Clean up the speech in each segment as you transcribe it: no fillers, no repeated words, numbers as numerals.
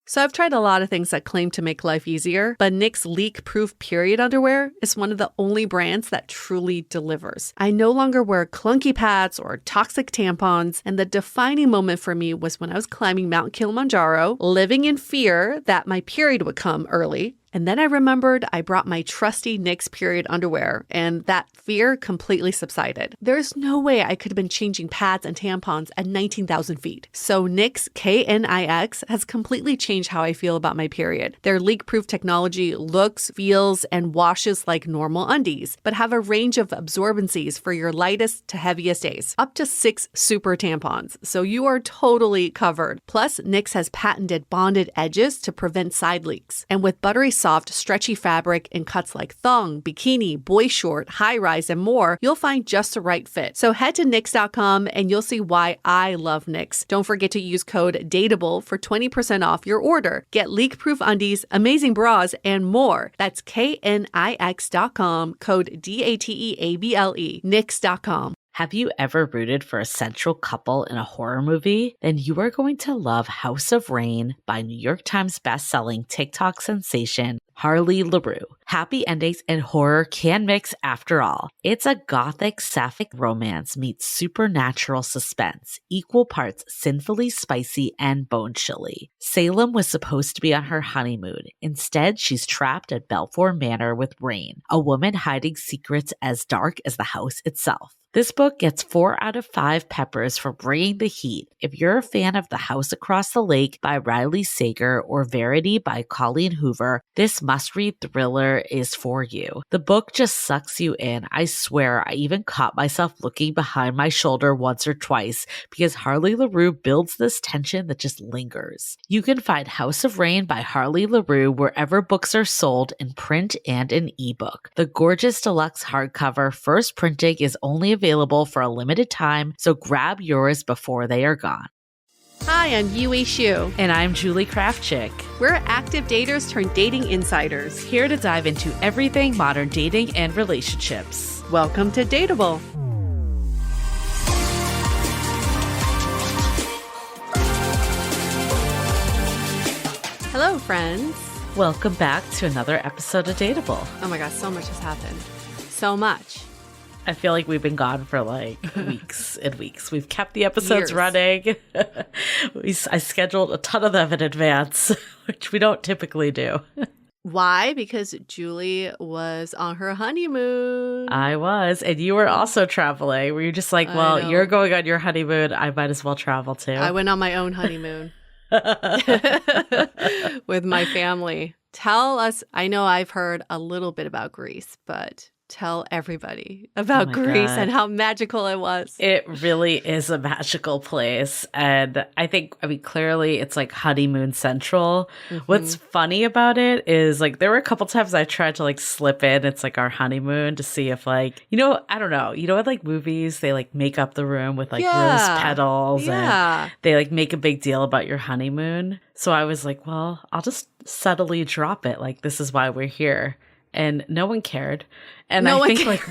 So I've tried a lot of things that claim to make life easier, but NYX leak-proof period underwear is one of the only brands that truly delivers. I no longer wear clunky pads or toxic tampons, and the defining moment for me was when I was climbing Mount Kilimanjaro, living in fear that my period would come early. And then I remembered I brought my trusty NYX period underwear, and that fear completely subsided. There's no way I could have been changing pads and tampons at 19,000 feet. So NYX, K-N-I-X, has completely changed how I feel about my period. Their leak-proof technology looks, feels, and washes like normal undies, but have a range of absorbencies for your lightest to heaviest days. Up to 6 super tampons, so you are totally covered. Plus, NYX has patented bonded edges to prevent side leaks. And with buttery soft, stretchy fabric in cuts like thong, bikini, boy short, high rise, and more, you'll find just the right fit. So head to NYX.com and you'll see why I love NYX. Don't forget to use code DATEABLE for 20% off your order. Get leak-proof undies, amazing bras, and more. That's KNIX.com, code DATEABLE, NYX.com. Have you ever rooted for a central couple in a horror movie? Then you are going to love House of Rain by New York Times bestselling TikTok sensation Harley LaRue. Happy endings and horror can mix after all. It's a gothic sapphic romance meets supernatural suspense, equal parts sinfully spicy and bone-chilly. Salem was supposed to be on her honeymoon. Instead, she's trapped at Belfour Manor with Rain, a woman hiding secrets as dark as the house itself. This book gets 4 out of 5 peppers for bringing the heat. If you're a fan of The House Across the Lake by Riley Sager or Verity by Colleen Hoover, this must-read thriller is for you. The book just sucks you in. I swear I even caught myself looking behind my shoulder once or twice because Harley LaRue builds this tension that just lingers. You can find House of Rain by Harley LaRue wherever books are sold in print and in ebook. The gorgeous deluxe hardcover first printing is only available for a limited time, so grab yours before they are gone. Hi, I'm Yui Shu. And I'm Julie Kraftchick. We're active daters turned dating insiders. Here to dive into everything modern dating and relationships. Welcome to Dateable. Hello, friends. Welcome back to another episode of Dateable. Oh my gosh, so much has happened. So much. I feel like we've been gone for like weeks and weeks. We've kept the episodes running. I scheduled a ton of them in advance, which we don't typically do. Why? Because Julie was on her honeymoon. I was. And you were also traveling. Were you just like, well, you're going on your honeymoon. I might as well travel too. I went on my own honeymoon with my family. Tell us, I know I've heard a little bit about Greece, but tell everybody about Greece and how magical it was. It really is a magical place. And I mean, clearly it's like honeymoon central. Mm-hmm. What's funny about it is like, there were a couple times I tried to like slip in, it's like our honeymoon to see if like, I don't know, in like movies, they like make up the room with like rose petals and they like make a big deal about your honeymoon. So I was like, well, I'll just subtly drop it. Like, this is why we're here. And no one cared. And I think like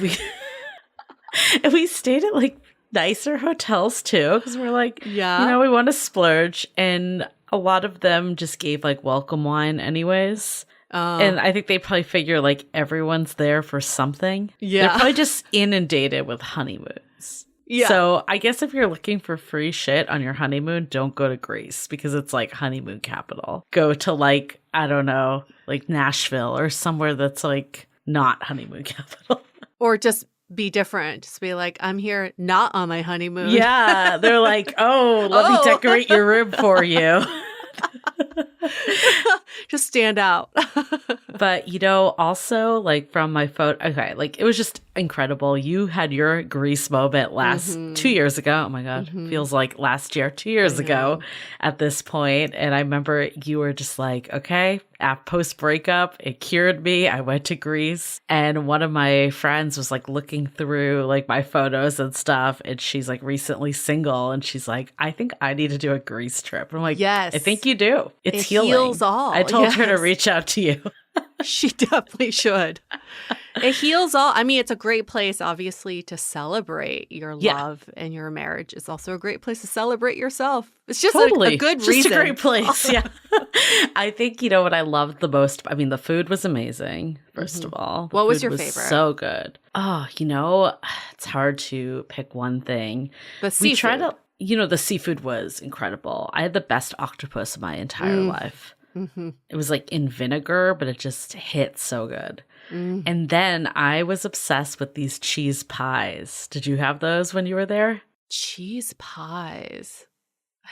we stayed at like nicer hotels too. Cause we're like, we want to splurge. And a lot of them just gave like welcome wine anyways. And I think they probably figure like everyone's there for something. Yeah. They're probably just inundated with honeymoons. Yeah. So I guess if you're looking for free shit on your honeymoon, don't go to Greece because it's like honeymoon capital. Go to like, I don't know, like Nashville or somewhere that's like not honeymoon capital. Or just be different. Just be like, I'm here not on my honeymoon. Yeah. They're like, let me decorate your room for you. Just stand out. But, also like from my photo, like it was just incredible. You had your Greece moment 2 years ago. Oh my God. Feels like last year, 2 years ago at this point. And I remember you were just like, okay, post breakup, it cured me. I went to Greece and one of my friends was like looking through like my photos and stuff. And she's like recently single and she's like, I think I need to do a Greece trip. I'm like, yes, I think you do. It heals all. I told her to reach out to you. She definitely should. It heals all. I mean, it's a great place, obviously, to celebrate your love and your marriage. It's also a great place to celebrate yourself. It's just a good reason. Just a great place. Yeah. I think, what I loved the most, I mean, the food was amazing, first of all. What was your favorite? So good. Oh, it's hard to pick one thing. The seafood. We tried the seafood was incredible. I had the best octopus of my entire life. Mm-hmm. It was like in vinegar, but it just hit so good. Mm. And then I was obsessed with these cheese pies. Did you have those when you were there? Cheese pies?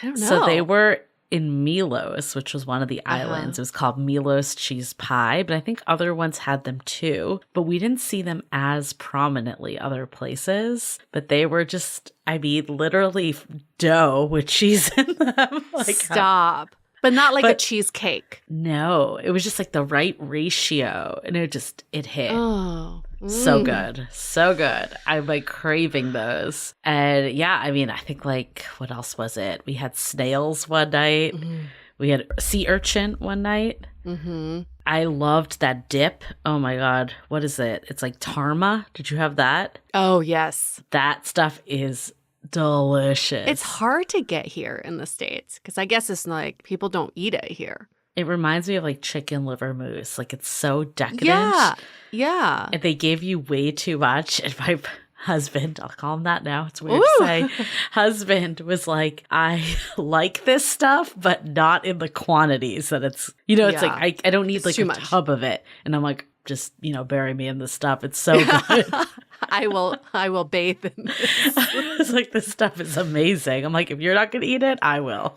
I don't know. So they were in Milos, which was one of the islands. It was called Milos cheese pie, but I think other ones had them too. But we didn't see them as prominently other places. But they were just, literally dough with cheese in them. Stop. But not like a cheesecake. No, it was just like the right ratio. And it hit. Oh. So good. So good. I'm craving those. And yeah, I think what else was it? We had snails one night. Mm-hmm. We had sea urchin one night. Mm-hmm. I loved that dip. Oh my God. What is it? It's like tarma. Did you have that? Oh, yes. That stuff is delicious. It's hard to get here in the States because I guess it's people don't eat it here. It reminds me of chicken liver mousse. It's so decadent. Yeah. And they gave you way too much. And my husband, I'll call him that now. It's weird to say. Husband was like, I like this stuff, but not in the quantities that it's, it's I don't need a tub of it. And I'm like, just, bury me in this stuff. It's so good. I will bathe in this. It's this stuff is amazing. I'm like, if you're not going to eat it, I will.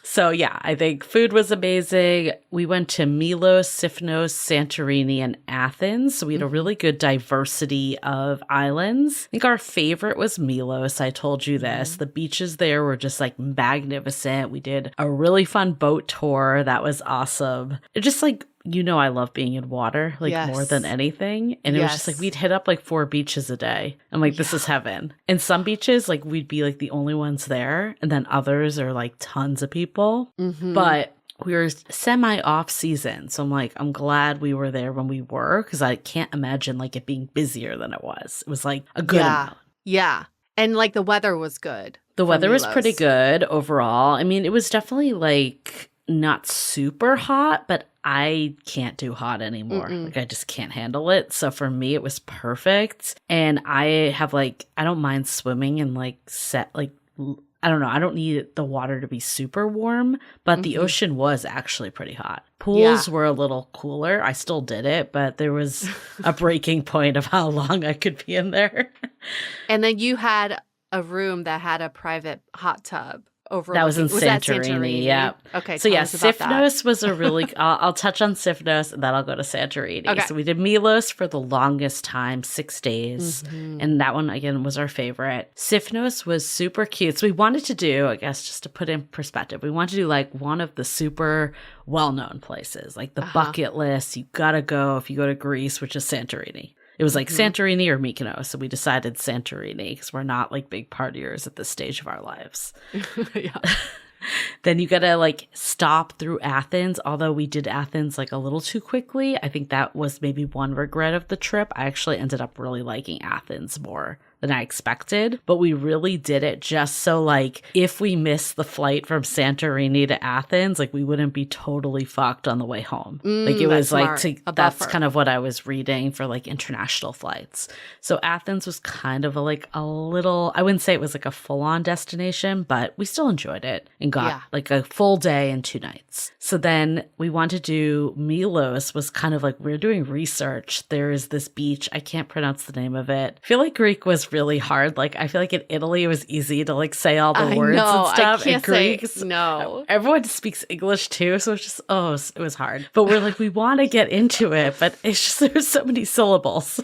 So yeah, I think food was amazing. We went to Milos, Sifnos, Santorini, and Athens. So we had a really good diversity of islands. I think our favorite was Milos. I told you this. The beaches there were just magnificent. We did a really fun boat tour. That was awesome. It just I love being in water, more than anything. And it was just we'd hit up 4 beaches a day. I'm this is heaven. And some beaches, we'd be the only ones there. And then others are tons of people. Mm-hmm. But we were semi-off season. So I'm glad we were there when we were, because I can't imagine it being busier than it was. It was a good amount. Yeah. And the weather was good. The weather was pretty good overall. It was definitely not super hot, but I can't do hot anymore. I just can't handle it. So for me, it was perfect. And I have I don't mind swimming and I don't know. I don't need the water to be super warm, but the ocean was actually pretty hot. Pools were a little cooler. I still did it, but there was a breaking point of how long I could be in there. And then you had a room that had a private hot tub. That was in Santorini, yeah. Okay, so Sifnos was a really, I'll touch on Sifnos and then I'll go to Santorini. Okay. So we did Milos for the longest time, 6 days. Mm-hmm. And that one, again, was our favorite. Sifnos was super cute. So we wanted to do, I guess, just to put in perspective, we wanted to do one of the super well-known places, the bucket list. You gotta go if you go to Greece, which is Santorini. It was Santorini or Mykonos, so we decided Santorini because we're not big partiers at this stage of our lives. Yeah. Then you gotta stop through Athens, although we did Athens a little too quickly. I think that was maybe one regret of the trip. I actually ended up really liking Athens more than I expected, but we really did it just so if we missed the flight from Santorini to Athens, we wouldn't be totally fucked on the way home. It was that's kind of what I was reading for international flights. So Athens was kind of a little, I wouldn't say it was a full-on destination, but we still enjoyed it and got a full day and 2 nights. So then we wanted to do Milos was kind of we're doing research. There is this beach. I can't pronounce the name of it. I feel Greek was really hard. I feel in Italy it was easy to say all the words and stuff. In Greek, no. Everyone speaks English too, so it's just it was hard. But we're we want to get into it, but it's just there's so many syllables.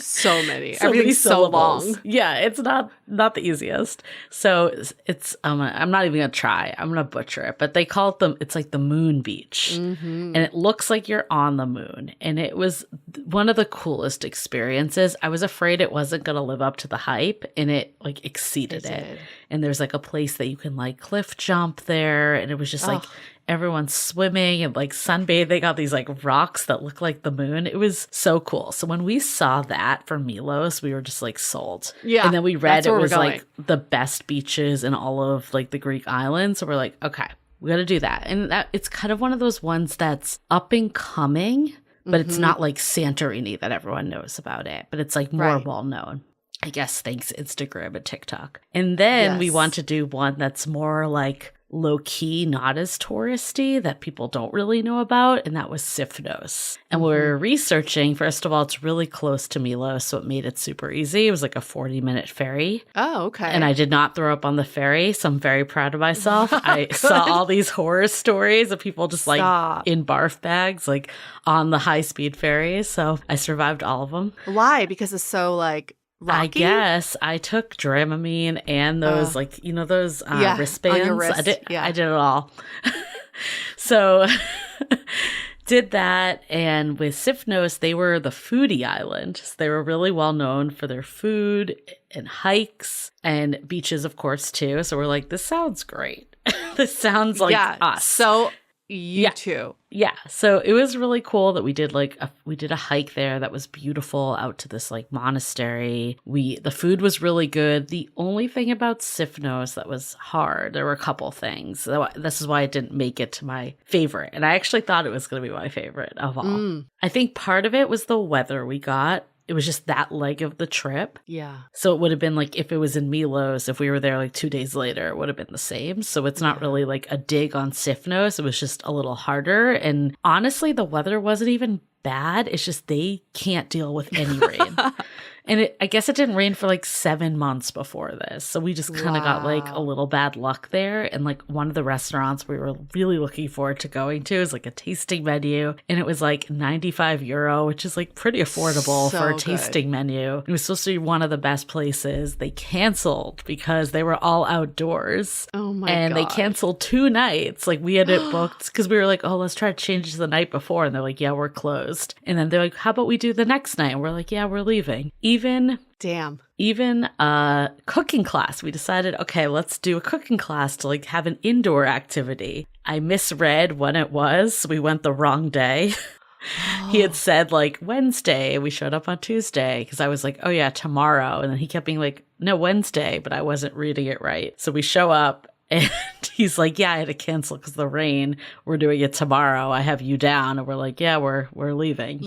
So many. Everything's so long. Yeah, it's not the easiest. So it's I'm not even gonna try. I'm gonna butcher it. But they call it it's the moon beach, and it looks like you're on the moon. And it was one of the coolest experiences. I was afraid it wasn't gonna live up to the hype, and it exceeded it. And there's a place that you can cliff jump there, and it was just everyone's swimming and like sunbathing on these like rocks that look like the moon. It was so cool. So when we saw that for Milos, we were just like sold. Yeah. And then we read it was going. like the best beaches in all of like the Greek islands. So we're like, okay, we got to do that. And it's kind of one of those ones that's up and coming, but it's not like Santorini that everyone knows about it, but it's like more well known. I guess thanks Instagram and TikTok. And then we want to do one that's more like low key, not as touristy, that people don't really know about. And that was Sifnos. And we're researching, first of all, it's really close to Milos, so it made it super easy. It was like a 40-minute ferry. Oh, okay. And I did not throw up on the ferry, so I'm very proud of myself. I saw all these horror stories of people just like in barf bags, like on the high-speed ferries. So I survived all of them. Why? Because it's so like rocky? I guess I took Dramamine and those like, you know, those wristbands. On your wrist. I did it all. So did that. And with Sifnos, they were the foodie island. So they were really well known for their food and hikes and beaches, of course, too. So we're like, this sounds great. This sounds like us. So you too. Yeah. So it was really cool that we did a hike there that was beautiful out to this like monastery. The food was really good. The only thing about Sifnos that was hard, there were a couple things. This is why it didn't make it to my favorite. And I actually thought it was going to be my favorite of all. I think part of it was the weather we got. It was just that leg of the trip. Yeah. So it would have been like if it was in Milos, if we were there like 2 days later, it would have been the same. So it's not really like a dig on Sifnos. It was just a little harder. And honestly, the weather wasn't even bad. It's just they can't deal with any rain. And I guess it didn't rain for like 7 months before this. So we just kind of got like a little bad luck there. And like one of the restaurants we were really looking forward to going to is like a tasting menu. And it was like €95, which is like pretty affordable for a tasting menu. It was supposed to be one of the best places. They canceled because they were all outdoors. Oh my God. And they canceled 2 nights. Like we had it booked because we were like, oh, let's try to change it to the night before. And they're like, yeah, we're closed. And then they're like, how about we do the next night? And we're like, yeah, we're leaving. Even a cooking class. We decided, okay, let's do a cooking class to like have an indoor activity. I misread when it was. So we went the wrong day. He had said like Wednesday. We showed up on Tuesday because I was like, oh yeah, tomorrow. And then he kept being like, no, Wednesday, but I wasn't reading it right. So we show up. And he's like, yeah, I had to cancel because of the rain. We're doing it tomorrow. I have you down. And we're like, yeah, we're leaving.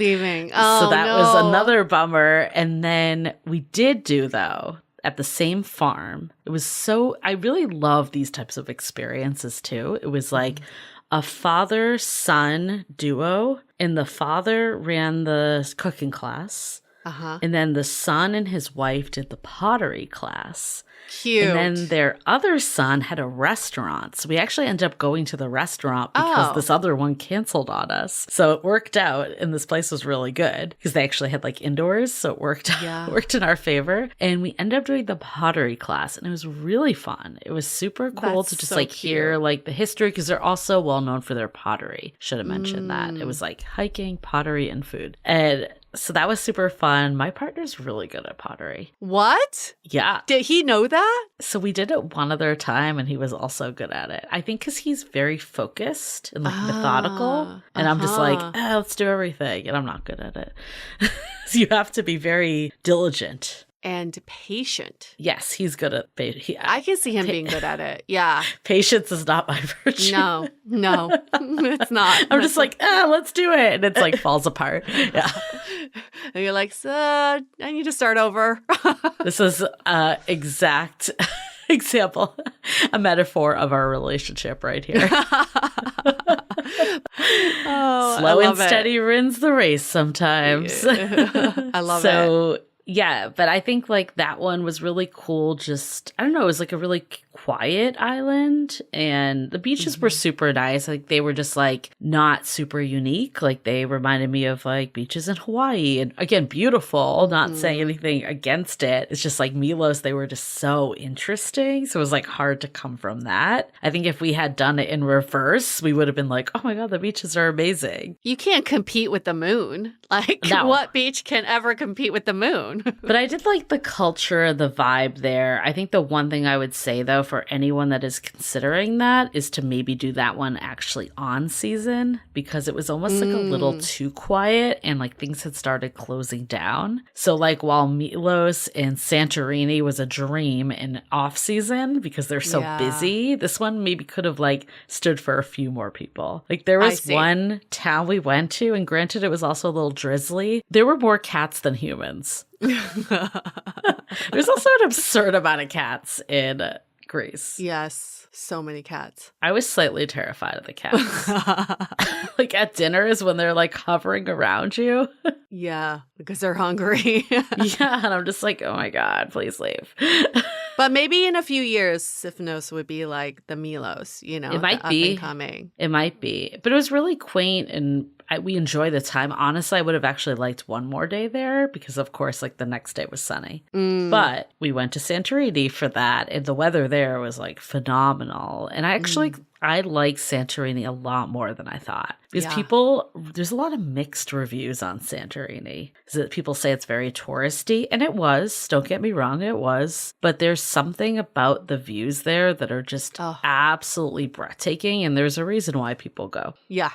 Oh, so that was another bummer. And then we did do, though, at the same farm. It was I really love these types of experiences, too. It was like a father-son duo. And the father ran the cooking class. And then the son and his wife did the pottery class. Cute. And then their other son had a restaurant. So we actually ended up going to the restaurant because this other one canceled on us. So it worked out, and this place was really good because they actually had like indoors. So it worked in our favor. And we ended up doing the pottery class, and it was really fun. It was super cool to just hear like the history because they're also well known for their pottery. Should have mentioned that. It was like hiking, pottery, and food. And so that was super fun. My partner's really good at pottery. What? Yeah. Did he know that? So we did it one other time, and he was also good at it. I think because he's very focused and like methodical. And I'm just like, let's do everything. And I'm not good at it. So you have to be very diligent. And patient. Yes, he's good at I can see him being good at it. Yeah. Patience is not my virtue. No, it's not. I'm just like, let's do it. And it's like falls apart. Yeah. And you're like, so I need to start over. This is exact example, a metaphor of our relationship right here. Slow and steady wins the race sometimes. I love it. Yeah, but I think like that one was really cool. Just, I don't know, it was like a really quiet island, and the beaches were super nice. Like they were just like not super unique. Like they reminded me of like beaches in Hawaii, and again, beautiful, not saying anything against it. It's just like Milos, they were just so interesting. So it was like hard to come from that. I think if we had done it in reverse, we would have been like, oh my God, the beaches are amazing. You can't compete with the moon. Like what beach can ever compete with the moon? But I did like the culture, the vibe there. I think the one thing I would say though though, for anyone that is considering that is to maybe do that one actually on season, because it was almost like a little too quiet and like things had started closing down. So like while Milos and Santorini was a dream in off season because they're so busy, this one maybe could have like stood for a few more people. Like there was one town we went to, and granted it was also a little drizzly. There were more cats than humans. There's also an absurd amount of cats in Greece. Yes, so many cats. I was slightly terrified of the cats. Like at dinners when they're like hovering around you. Yeah, because they're hungry. Yeah, and I'm just like, oh my God, please leave. But maybe in a few years, Sifnos would be like the Milos, you know, it might the be. up and coming. It might be. But it was really quaint and we enjoyed the time. Honestly, I would have actually liked one more day there because, of course, like the next day was sunny. But we went to Santorini for that, and the weather there was like phenomenal. And I actually, I like Santorini a lot more than I thought because there's a lot of mixed reviews on Santorini. People say it's very touristy, and it was. Don't get me wrong, it was. But there's something about the views there that are just absolutely breathtaking, and there's a reason why people go. Yeah.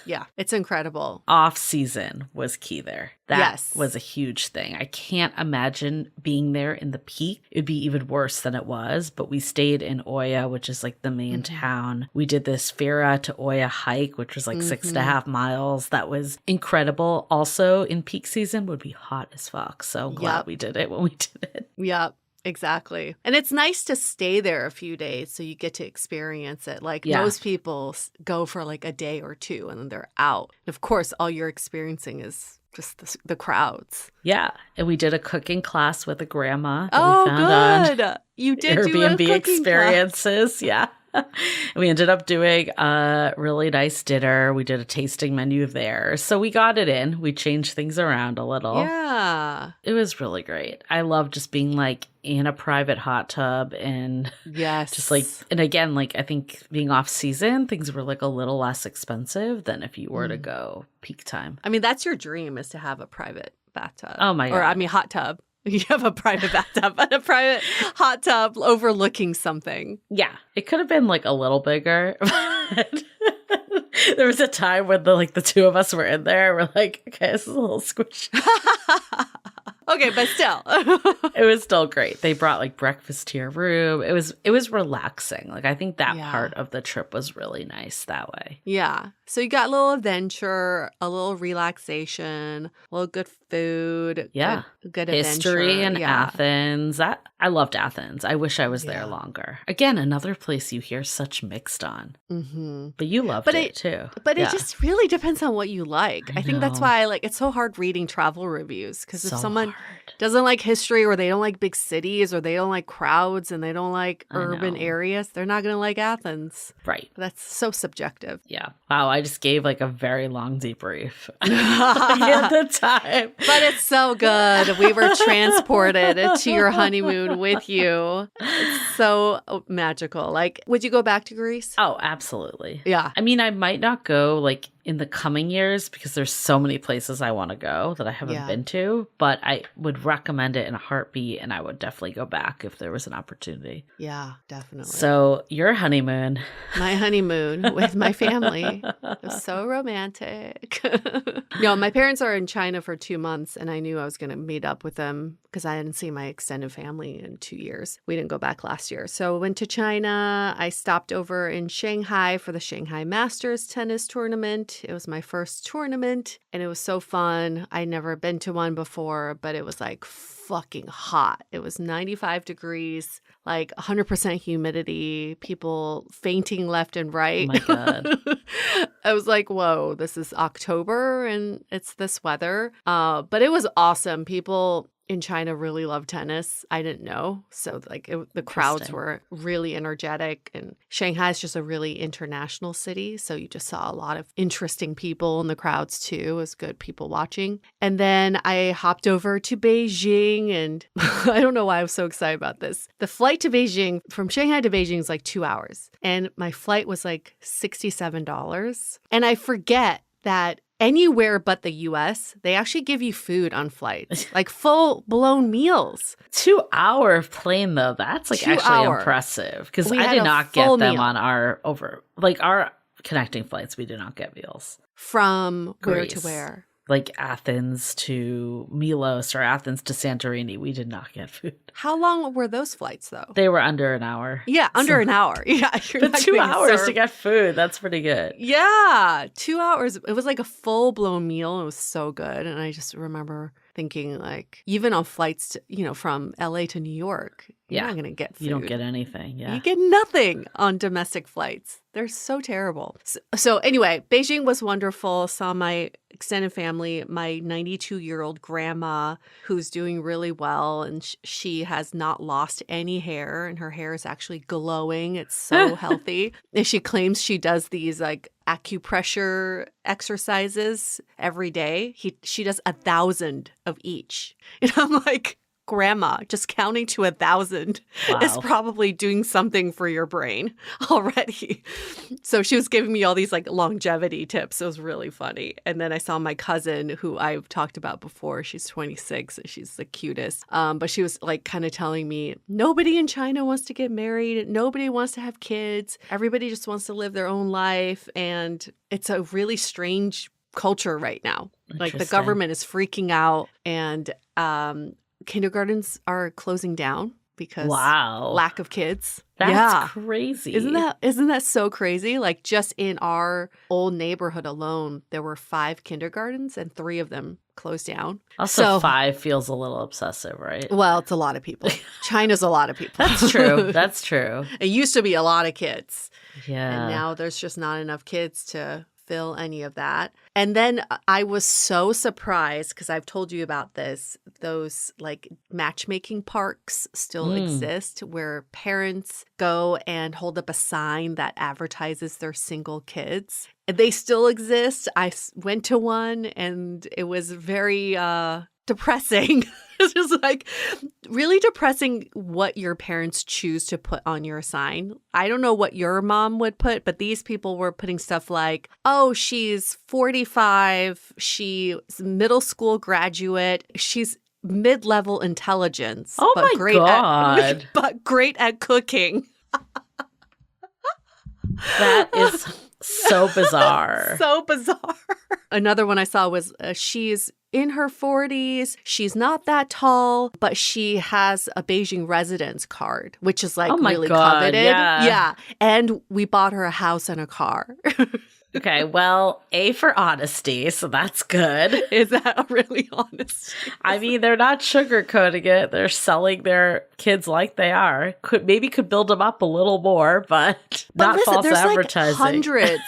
Yeah, it's incredible. Off season was key there. That was a huge thing. I can't imagine being there in the peak. It'd be even worse than it was, but we stayed in Oya, which is like the main town. We did this Fira to Oya hike, which was like 6.5 miles. That was incredible. Also in peak season would be hot as fuck. So I'm glad we did it when we did it. Yep. Exactly. And it's nice to stay there a few days so you get to experience it. Like most people go for like a day or two and then they're out. And of course, all you're experiencing is just the crowds. Yeah. And we did a cooking class with a grandma. Oh, we found good. On you did Airbnb do a experiences. Class. Yeah. We ended up doing a really nice dinner. We did a tasting menu there. So we got it in. We changed things around a little. Yeah. It was really great. I love just being like in a private hot tub and just like, and again, like I think being off season, things were like a little less expensive than if you were to go peak time. I mean, that's your dream, is to have a private bathtub. Oh my God. Or I mean, hot tub. You have a private bathtub, but a private hot tub overlooking something. Yeah. It could have been like a little bigger. There was a time when the two of us were in there. We're like, okay, this is a little squishy. Okay, but still. It was still great. They brought like breakfast to your room. It was relaxing. Like I think that part of the trip was really nice that way. Yeah. So you got a little adventure, a little relaxation, a little good food. Yeah. Good history adventure. in Athens. I loved Athens. I wish I was there longer. Again, another place you hear such mixed on. Mm-hmm. But you loved it too. But it just really depends on what you like. I think that's why it's so hard reading travel reviews, because if someone doesn't like history, or they don't like big cities, or they don't like crowds, and they don't like urban areas, they're not going to like Athens. Right. That's so subjective. Yeah. Wow. I just gave like a very long debrief at the time. But it's so good. We were transported to your honeymoon with you. It's so magical. Like, would you go back to Greece? Oh, absolutely. Yeah. I mean, I might not go like in the coming years because there's so many places I want to go that I haven't been to, but I would recommend it in a heartbeat, and I would definitely go back if there was an opportunity. Yeah, definitely. So your honeymoon. My honeymoon with my family. It was so romantic. No, my parents are in China for 2 months, and I knew I was going to meet up with them because I hadn't seen my extended family in 2 years. We didn't go back last year. So I went to China. I stopped over in Shanghai for the Shanghai Masters tennis tournament. It was my first tournament, and it was so fun. I'd never been to one before, but it was like fucking hot. It was 95 degrees, like 100% humidity, people fainting left and right. Oh my God. I was like, whoa, this is October and it's this weather. But it was awesome. People in China really love tennis. I didn't know. So the crowds were really energetic, and Shanghai is just a really international city. So you just saw a lot of interesting people in the crowds too. It was good people watching. And then I hopped over to Beijing, and I don't know why I was so excited about this. The flight to Beijing, from Shanghai to Beijing, is like 2 hours. And my flight was like $67. And I forget that anywhere but the US, they actually give you food on flights, like full-blown meals. 2-hour plane, though, that's like actually impressive. Because I did not get them on our our connecting flights. We did not get meals. From Greece. where to where? Like Athens to Milos or Athens to Santorini. We did not get food. How long were those flights, though? They were under an hour. Yeah, under an hour. Yeah, but 2 hours to get food. That's pretty good. Yeah, 2 hours. It was like a full-blown meal. It was so good. And I just remember thinking, like, even on flights to, from LA to New York, you're not going to get food. You don't get anything. Yeah. You get nothing on domestic flights. They're so terrible. So anyway, Beijing was wonderful. Saw my extended family, my 92-year-old grandma who's doing really well. And she has not lost any hair. And her hair is actually glowing. It's so healthy. And she claims she does these like acupressure exercises every day. She does 1,000 of each. And I'm like, Grandma, just counting to 1,000 is probably doing something for your brain already. So she was giving me all these like longevity tips. It was really funny. And then I saw my cousin, who I've talked about before. She's 26 and she's the cutest. But she was like kind of telling me, nobody in China wants to get married. Nobody wants to have kids. Everybody just wants to live their own life. And it's a really strange culture right now. Like the government is freaking out and kindergartens are closing down because lack of kids. That's crazy. Isn't that so crazy? Like just in our old neighborhood alone, there were 5 kindergartens and 3 of them closed down. Also, 5 feels a little obsessive, right? Well, it's a lot of people. China's a lot of people. That's true. That's true. It used to be a lot of kids. Yeah. And now there's just not enough kids to fill any of that. And then I was so surprised because I've told you about this. Those like matchmaking parks still exist where parents go and hold up a sign that advertises their single kids. They still exist. I went to one and it was very depressing. It's just like really depressing what your parents choose to put on your sign. I don't know what your mom would put, but these people were putting stuff like, oh, she's 45, she's middle school graduate, she's mid-level intelligence. Oh but my God. But great at cooking. That is so bizarre. So bizarre. Another one I saw was she's in her 40s. She's not that tall, but she has a Beijing residence card, which is like really coveted. Yeah. And we bought her a house and a car. Okay, well, A for honesty, so that's good. Is that really honest? I mean, they're not sugarcoating it. They're selling their kids like they are. Could build them up a little more, but not listen, false there's advertising. Like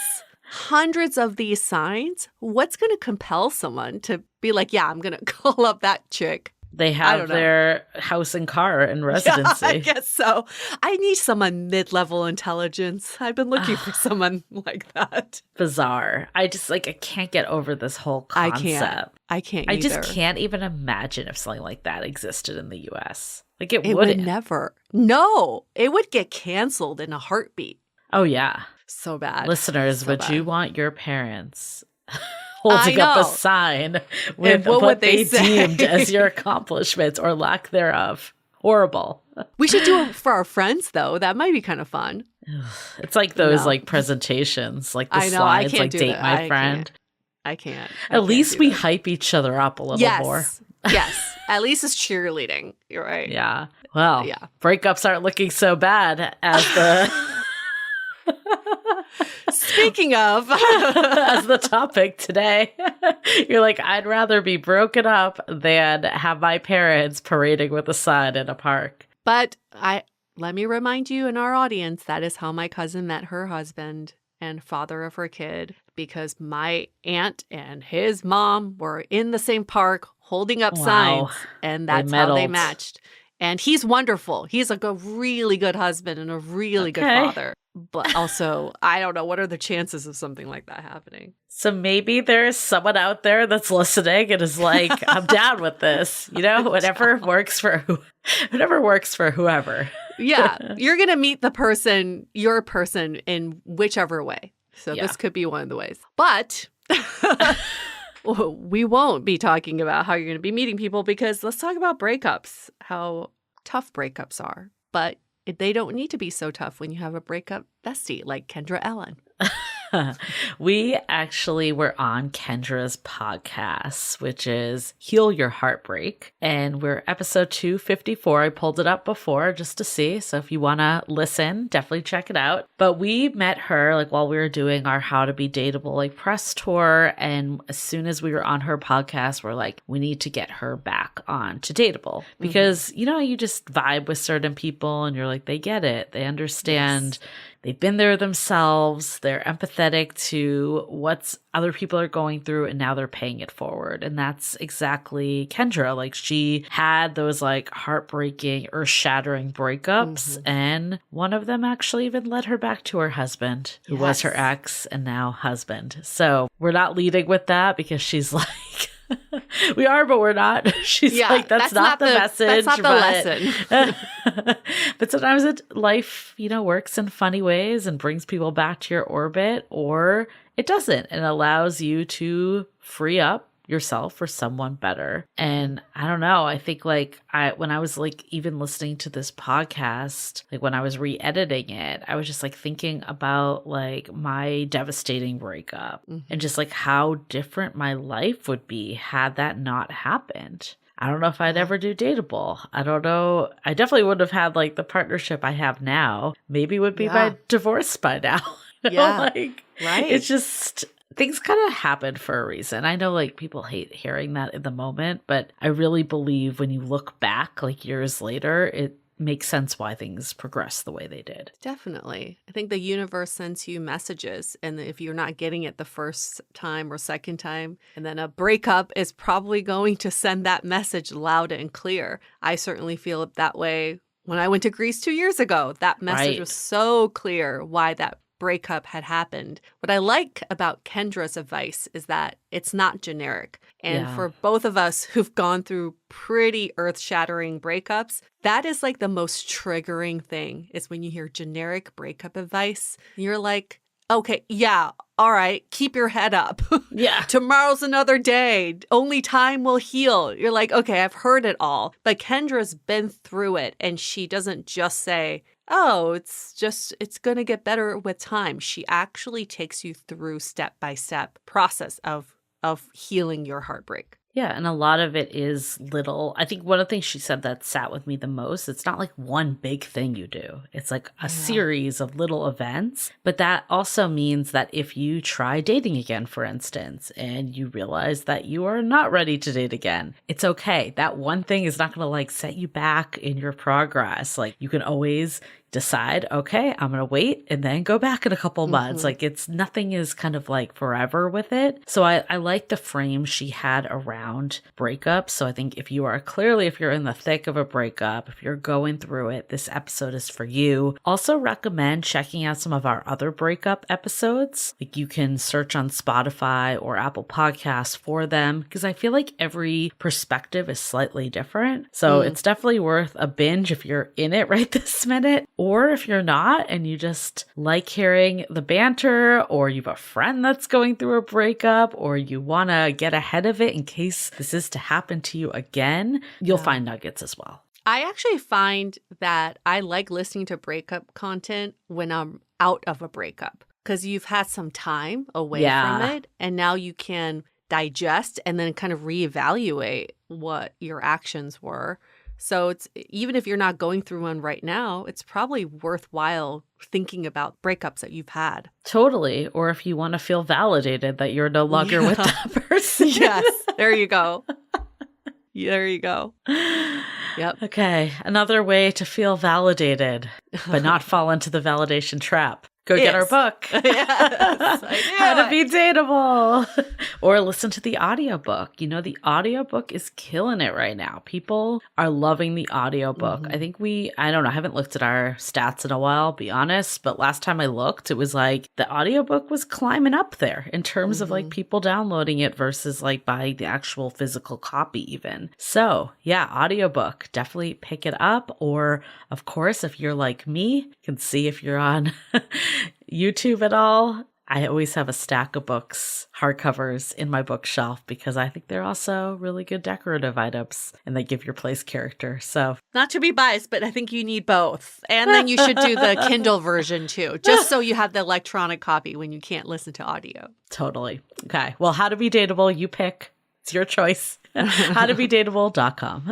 hundreds of these signs. What's going to compel someone to be like, yeah, I'm going to call up that chick? They have their house and car and residency. Yeah, I guess so. I need someone mid-level intelligence. I've been looking for someone like that. Bizarre. I just I can't get over this whole concept. I can't I either. just can't even imagine if something like that existed in the US. Like it would never. No, it would get canceled in a heartbeat. Oh yeah. So bad. Listeners, would you want your parents holding up a sign with what they deemed as your accomplishments or lack thereof? Horrible. We should do it for our friends, though. That might be kind of fun. It's like those presentations, like the slides, like date my friend. I can't. At least we hype each other up a little more. Yes. At least it's cheerleading. You're right. Yeah. Well, breakups aren't looking so bad as the... Speaking of, as the topic today, you're like, I'd rather be broken up than have my parents parading with a sign in a park. But let me remind you and our audience, that is how my cousin met her husband and father of her kid, because my aunt and his mom were in the same park holding up signs, and that's how they matched. And he's wonderful. He's like a really good husband and a really good father. But also, I don't know, what are the chances of something like that happening? So maybe there's someone out there that's listening and is like, I'm down with this. You know, whatever works for whoever. Yeah. You're going to meet your person in whichever way. So this could be one of the ways. But We won't be talking about how you're going to be meeting people because let's talk about breakups, how tough breakups are. But they don't need to be so tough when you have a breakup bestie like Kendra Ellen. We actually were on Kendra's podcast, which is Heal Your Heartbreak. And we're episode 254. I pulled it up before just to see. So if you want to listen, definitely check it out. But we met her like while we were doing our How to Be Dateable like press tour. And as soon as we were on her podcast, we're like, we need to get her back on to Dateable. Because, you know, you just vibe with certain people and you're like, they get it. They understand. Yes. They've been there themselves. They're empathetic to what other people are going through, and now they're paying it forward. And that's exactly Kendra. Like, she had those like heartbreaking, earth-shattering breakups, and one of them actually even led her back to her husband, who was her ex and now husband. So we're not leading with that because she's like, we are, but we're not. She's like, that's not the message. That's not the lesson. But sometimes life, you know, works in funny ways and brings people back to your orbit, or it doesn't, and allows you to free up yourself for someone better. And I don't know, I think like when I was like even listening to this podcast, like when I was re-editing it, I was just like thinking about like my devastating breakup and just like how different my life would be had that not happened. I don't know if I'd ever do Dateable. I don't know. I definitely wouldn't have had like the partnership I have now. Maybe would be my divorce by now. Like, right. It's just, things kind of happen for a reason. I know like people hate hearing that in the moment, but I really believe when you look back like years later, it makes sense why things progress the way they did. Definitely. I think the universe sends you messages, and if you're not getting it the first time or second time, and then a breakup is probably going to send that message loud and clear. I certainly feel it that way when I went to Greece 2 years ago. That message was so clear why that breakup had happened. What I like about Kendra's advice is that it's not generic. And for both of us who've gone through pretty earth-shattering breakups, that is like the most triggering thing is when you hear generic breakup advice. You're like, okay, yeah, all right, keep your head up. Tomorrow's another day. Only time will heal. You're like, okay, I've heard it all. But Kendra's been through it, and she doesn't just say, oh, it's going to get better with time. She actually takes you through step-by-step process of healing your heartbreak. Yeah, and a lot of it is little. I think one of the things she said that sat with me the most, it's not like one big thing you do. It's like a series of little events. But that also means that if you try dating again, for instance, and you realize that you are not ready to date again, it's okay. That one thing is not going to like set you back in your progress. Like you can always decide, okay, I'm going to wait and then go back in a couple months. Like nothing is kind of like forever with it. So I like the frame she had around breakups. So I think if you're in the thick of a breakup, if you're going through it, this episode is for you. Also recommend checking out some of our other breakup episodes. Like you can search on Spotify or Apple Podcasts for them because I feel like every perspective is slightly different. So it's definitely worth a binge if you're in it right this minute. Or if you're not and you just like hearing the banter, or you have a friend that's going through a breakup, or you want to get ahead of it in case this is to happen to you again, you'll find nuggets as well. I actually find that I like listening to breakup content when I'm out of a breakup because you've had some time away from it, and now you can digest and then kind of reevaluate what your actions were. So it's even if you're not going through one right now, it's probably worthwhile thinking about breakups that you've had. Totally. Or if you want to feel validated that you're no longer with that person. Yes. There you go. There you go. Yep. Okay. Another way to feel validated, but not fall into the validation trap. Go get our book. Yes, How to Be Dateable. Or listen to the audiobook. You know, the audiobook is killing it right now. People are loving the audiobook. I think I don't know, I haven't looked at our stats in a while, I'll be honest, but last time I looked, it was like the audiobook was climbing up there in terms of like people downloading it versus like buying the actual physical copy even. So yeah, audiobook, definitely pick it up. Or of course, if you're like me, you can see if you're on YouTube at all. I always have a stack of books, hardcovers in my bookshelf because I think they're also really good decorative items and they give your place character. So, not to be biased, but I think you need both. And then you should do the Kindle version too, just so you have the electronic copy when you can't listen to audio. Totally. Okay. Well, How to Be Dateable, you pick. It's your choice. howtobedateable.com.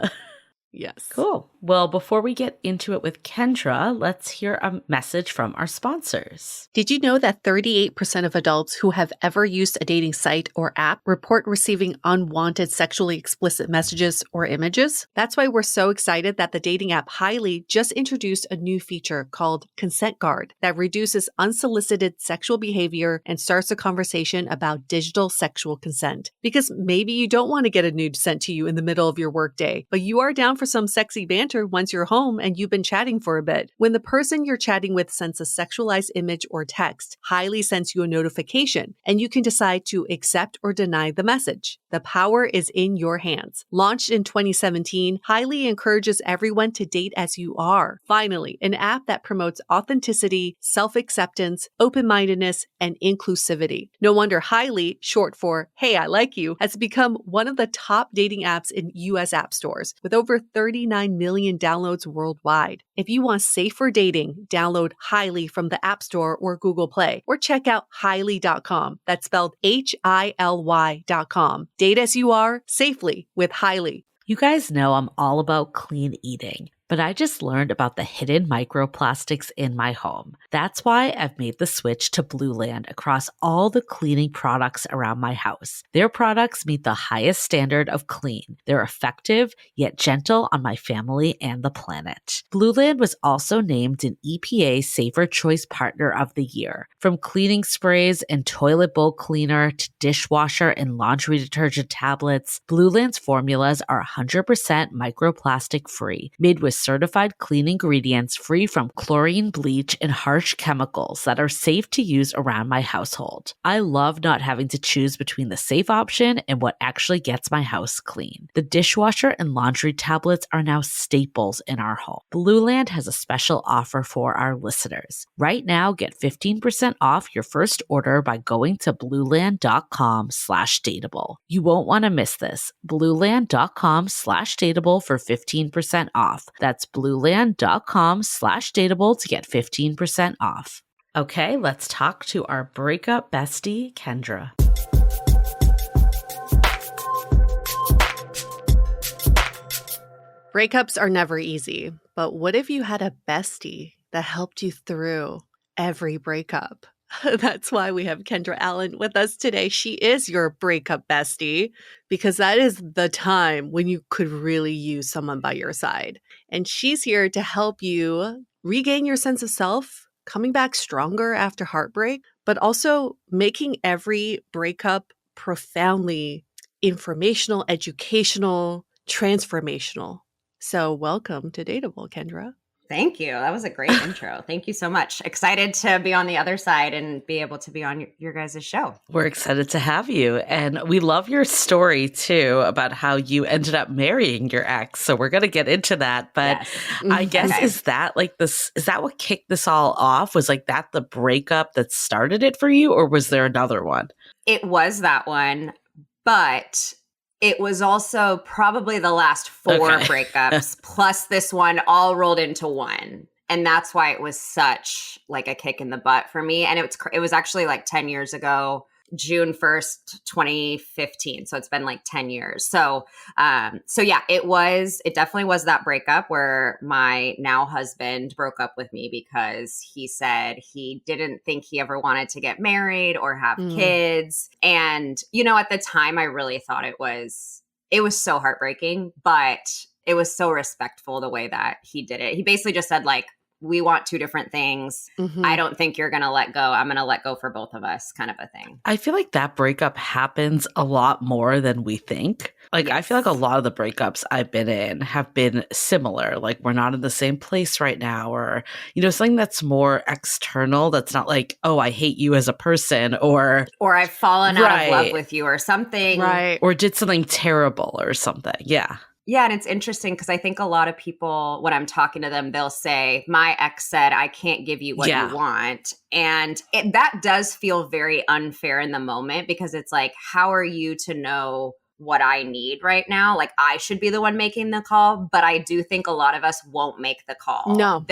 Yes. Cool. Well, before we get into it with Kendra, let's hear a message from our sponsors. Did you know that 38% of adults who have ever used a dating site or app report receiving unwanted sexually explicit messages or images? That's why we're so excited that the dating app Highly just introduced a new feature called Consent Guard that reduces unsolicited sexual behavior and starts a conversation about digital sexual consent. Because maybe you don't want to get a nude sent to you in the middle of your workday, but you are down for some sexy banter once you're home and you've been chatting for a bit. When the person you're chatting with sends a sexualized image or text, Highly sends you a notification, and you can decide to accept or deny the message. The power is in your hands. Launched in 2017, Highly encourages everyone to date as you are. Finally, an app that promotes authenticity, self-acceptance, open-mindedness, and inclusivity. No wonder Highly, short for Hey, I Like You, has become one of the top dating apps in U.S. app stores, with over 39 million downloads worldwide. If you want safer dating, download Highly from the App Store or Google Play, or check out Highly.com. That's spelled Hily.com. Date as you are, safely with Highly. You guys know I'm all about clean eating, but I just learned about the hidden microplastics in my home. That's why I've made the switch to Blue Land across all the cleaning products around my house. Their products meet the highest standard of clean. They're effective, yet gentle on my family and the planet. Blue Land was also named an EPA Safer Choice Partner of the Year. From cleaning sprays and toilet bowl cleaner to dishwasher and laundry detergent tablets, Blue Land's formulas are 100% microplastic free, made with certified clean ingredients free from chlorine, bleach, and harsh chemicals that are safe to use around my household. I love not having to choose between the safe option and what actually gets my house clean. The dishwasher and laundry tablets are now staples in our home. Blue Land has a special offer for our listeners. Right now, get 15% off your first order by going to blueland.com/dateable. You won't want to miss this. blueland.com/dateable for 15% off. That's blueland.com/dateable to get 15% off. Okay, let's talk to our breakup bestie, Kendra. Breakups are never easy, but what if you had a bestie that helped you through every breakup? That's why we have Kendra Allen with us today. She is your breakup bestie because that is the time when you could really use someone by your side. And she's here to help you regain your sense of self, coming back stronger after heartbreak, but also making every breakup profoundly informational, educational, transformational. So welcome to Dateable, Kendra. Thank you. That was a great intro. Thank you so much. Excited to be on the other side and be able to be on your guys' show. We're excited to have you. And we love your story too about how you ended up marrying your ex. So we're going to get into that. But Yes. I guess, Okay. is that what kicked this all off? Was like that the breakup that started it for you? Or was there another one? It was that one, but it was also probably the last 4 breakups plus this one all rolled into one. And that's why it was such like a kick in the butt for me. And it was actually like 10 years ago, June 1st, 2015. So it's been like 10 years. So yeah, it definitely was that breakup where my now husband broke up with me because he said he didn't think he ever wanted to get married or have kids. And, at the time I really thought it was so heartbreaking, but it was so respectful the way that he did it. He basically just said like, we want 2 different things. Mm-hmm. I don't think you're going to let go. I'm going to let go for both of us, kind of a thing. I feel like that breakup happens a lot more than we think. Like, I feel like a lot of the breakups I've been in have been similar. Like, we're not in the same place right now, or, something that's more external. That's not like, oh, I hate you as a person, or I've fallen out of love with you or something. Right. Or did something terrible or something. Yeah. Yeah, and it's interesting because I think a lot of people, when I'm talking to them, they'll say, my ex said, I can't give you what you want. And that does feel very unfair in the moment because it's like, how are you to know what I need right now? Like, I should be the one making the call, but I do think a lot of us won't make the call. No.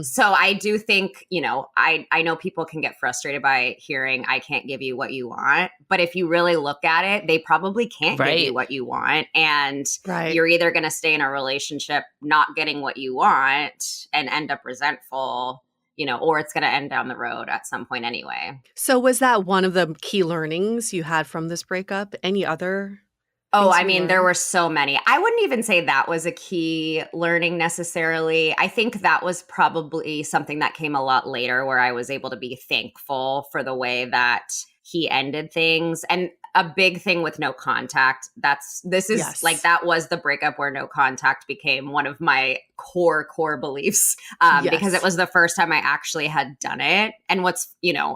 So I do think, I know people can get frustrated by hearing, I can't give you what you want. But if you really look at it, they probably can't give you what you want. And you're either going to stay in a relationship not getting what you want and end up resentful, or it's going to end down the road at some point anyway. So was that one of the key learnings you had from this breakup? Any other? Oh, I mean, there were so many. I wouldn't even say that was a key learning necessarily. I think that was probably something that came a lot later where I was able to be thankful for the way that he ended things. And a big thing with no contact, that was the breakup where no contact became one of my core beliefs because it was the first time I actually had done it. And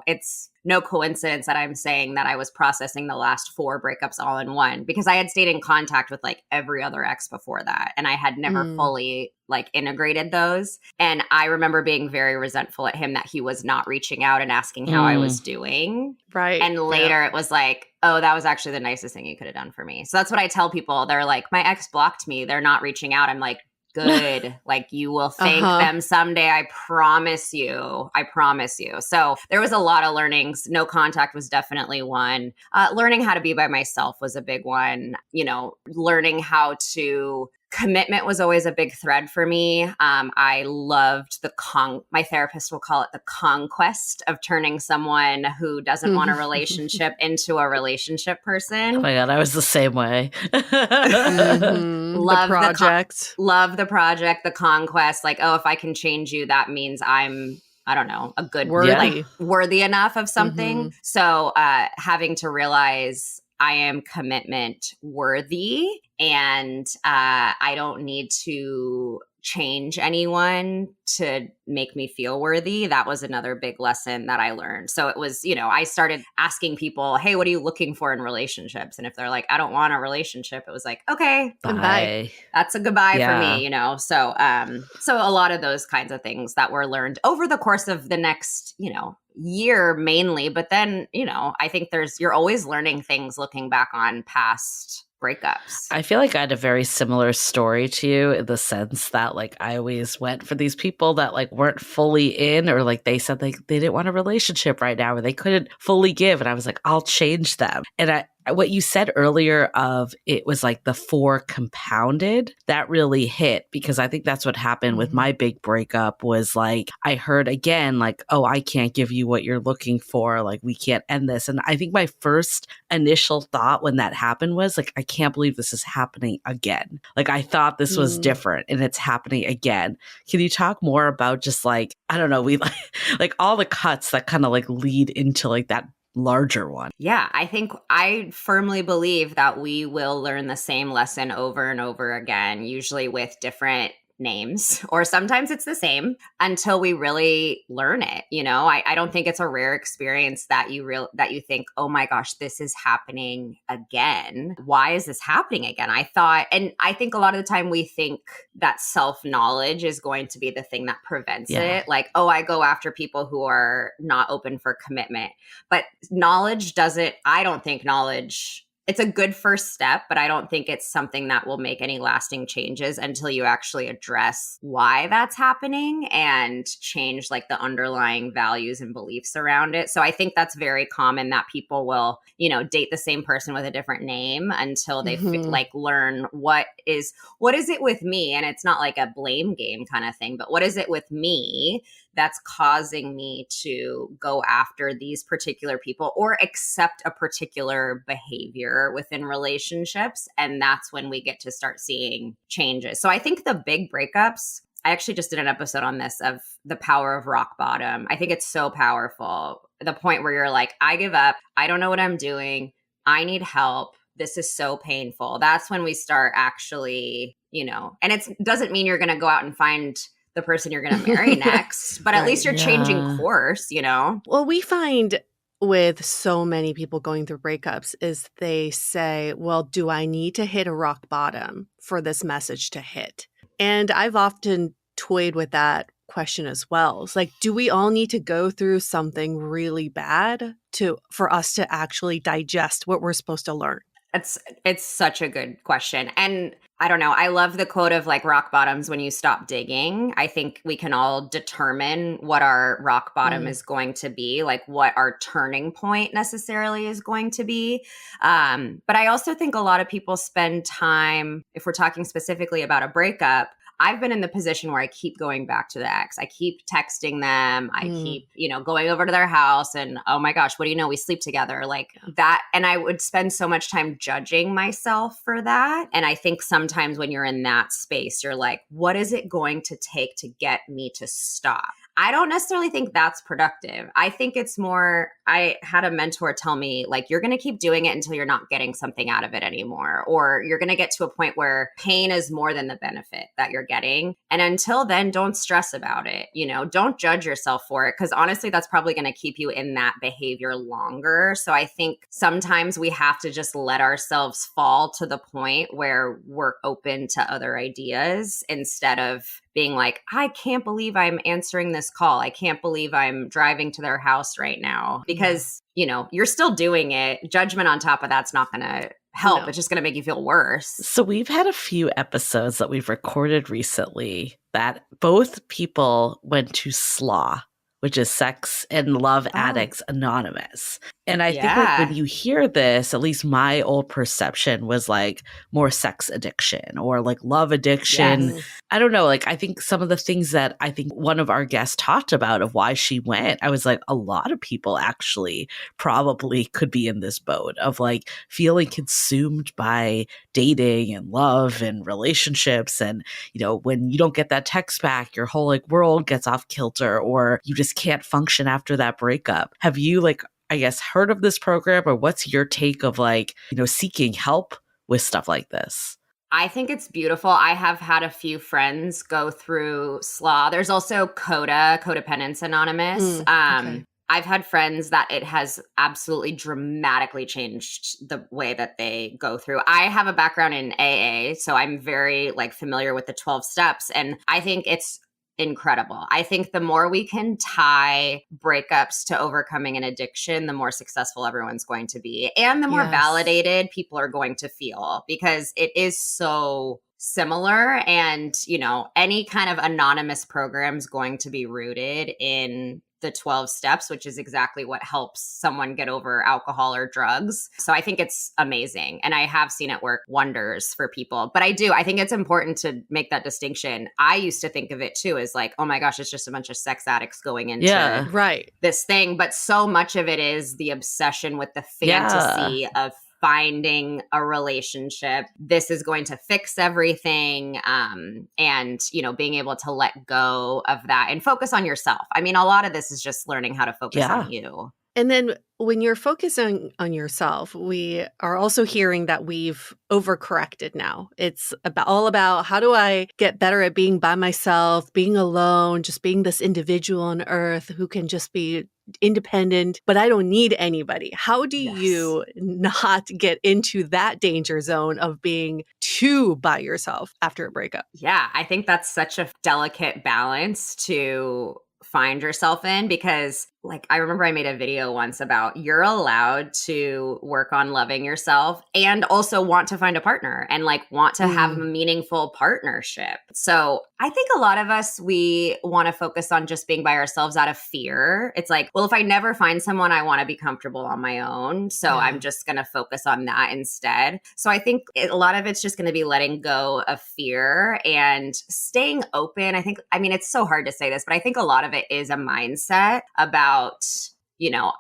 it's no coincidence that I'm saying that I was processing the last 4 breakups all in one because I had stayed in contact with like every other ex before that. And I had never fully like integrated those. And I remember being very resentful at him that he was not reaching out and asking how I was doing. Right. And later it was like, oh, that was actually the nicest thing you could have done for me. So that's what I tell people. They're like, my ex blocked me. They're not reaching out. I'm like, good. Like, you will thank them someday. I promise you. So there was a lot of learnings. No contact was definitely one. Learning how to be by myself was a big one. Learning how to commitment was always a big thread for me. I loved my therapist will call it the conquest of turning someone who doesn't want a relationship into a relationship person. Oh my God, I was the same way. Love the project. Love the project, the conquest. Like, oh, if I can change you, that means I don't know, a good worthy enough of something. So having to realize I am commitment worthy and I don't need to change anyone to make me feel worthy. That was another big lesson that I learned. So it was, I started asking people, hey, what are you looking for in relationships? And if they're like, I don't want a relationship, it was like, okay, bye. That's a goodbye for me, So a lot of those kinds of things that were learned over the course of the next, year mainly. But then, I think you're always learning things looking back on past breakups. I feel like I had a very similar story to you in the sense that like I always went for these people that like weren't fully in, or like they said they didn't want a relationship right now or they couldn't fully give. And I was like, I'll change them. And what you said earlier of it was like the 4 compounded, that really hit because I think that's what happened with my big breakup was like, I heard again, like, oh, I can't give you what you're looking for. Like, we can't end this. And I think my first initial thought when that happened was like, I can't believe this is happening again. Like, I thought this was different and it's happening again. Can you talk more about just like, I don't know, we like all the cuts that kind of like lead into like that larger one? Yeah, I firmly believe that we will learn the same lesson over and over again, usually with different names, or sometimes it's the same until we really learn it. I don't think it's a rare experience that you think, oh my gosh, this is happening again. Why is this happening again? And I think a lot of the time we think that self-knowledge is going to be the thing that prevents it. Like, oh, I go after people who are not open for commitment. But I don't think knowledge, it's a good first step, but I don't think it's something that will make any lasting changes until you actually address why that's happening and change like the underlying values and beliefs around it. So I think that's very common that people will, date the same person with a different name until they learn what is it with me? And it's not like a blame game kind of thing, but what is it with me that's causing me to go after these particular people or accept a particular behavior within relationships? And that's when we get to start seeing changes. So I think the big breakups, I actually just did an episode on this of the power of rock bottom. I think it's so powerful. The point where you're like, I give up. I don't know what I'm doing. I need help. This is so painful. That's when we start actually, and it doesn't mean you're going to go out and find the person you're going to marry next, but at least you're changing course, Well, we find with so many people going through breakups is they say, well, do I need to hit a rock bottom for this message to hit? And I've often toyed with that question as well. It's like, do we all need to go through something really bad for us to actually digest what we're supposed to learn? It's such a good question. And I don't know. I love the quote of like rock bottoms when you stop digging. I think we can all determine what our rock bottom is going to be, like what our turning point necessarily is going to be. But I also think a lot of people spend time, if we're talking specifically about a breakup, I've been in the position where I keep going back to the ex. I keep texting them. I keep, going over to their house and, oh my gosh, what do you know? We sleep together like that. And I would spend so much time judging myself for that. And I think sometimes when you're in that space, you're like, what is it going to take to get me to stop? I don't necessarily think that's productive. I think it's more, I had a mentor tell me, like, you're going to keep doing it until you're not getting something out of it anymore. Or you're going to get to a point where pain is more than the benefit that you're getting. And until then, don't stress about it. Don't judge yourself for it. Because honestly, that's probably going to keep you in that behavior longer. So I think sometimes we have to just let ourselves fall to the point where we're open to other ideas instead of being like, I can't believe I'm answering this call. I can't believe I'm driving to their house right now because, you're still doing it. Judgment on top of that's not going to help. No. It's just going to make you feel worse. So we've had a few episodes that we've recorded recently that both people went to SLAA, which is Sex and Love Addicts Anonymous. And I think like when you hear this, at least my old perception was like more sex addiction or like love addiction. Yes. I don't know. Like I think some of the things that I think one of our guests talked about of why she went, I was like, a lot of people actually probably could be in this boat of like feeling consumed by dating and love and relationships. And, when you don't get that text back, your whole like world gets off kilter or you just can't function after that breakup. Have you heard of this program or what's your take of seeking help with stuff like this? I think it's beautiful. I have had a few friends go through SLAA. There's also Codependence Anonymous. Okay. I've had friends that it has absolutely dramatically changed the way that they go through. I have a background in AA, so I'm very familiar with the 12 steps. And I think it's incredible. I think the more we can tie breakups to overcoming an addiction, the more successful everyone's going to be and the more validated people are going to feel because it is so similar. And, any kind of anonymous program is going to be rooted in the 12 steps, which is exactly what helps someone get over alcohol or drugs. So I think it's amazing. And I have seen it work wonders for people. But I think it's important to make that distinction. I used to think of it too as like, oh my gosh, it's just a bunch of sex addicts going into this thing. But so much of it is the obsession with the fantasy of finding a relationship. This is going to fix everything. And, being able to let go of that and focus on yourself. I mean, a lot of this is just learning how to focus on you. And then when you're focusing on yourself, we are also hearing that we've overcorrected now. It's all about how do I get better at being by myself, being alone, just being this individual on earth who can just be independent, but I don't need anybody. How do you not get into that danger zone of being too by yourself after a breakup? Yeah, I think that's such a delicate balance to find yourself in because I remember I made a video once about you're allowed to work on loving yourself and also want to find a partner and want to have a meaningful partnership. So I think a lot of us, we want to focus on just being by ourselves out of fear. It's like, well, if I never find someone, I want to be comfortable on my own. So I'm just going to focus on that instead. So I think a lot of it's just going to be letting go of fear and staying open. I mean, it's so hard to say this, but I think a lot of it is a mindset about,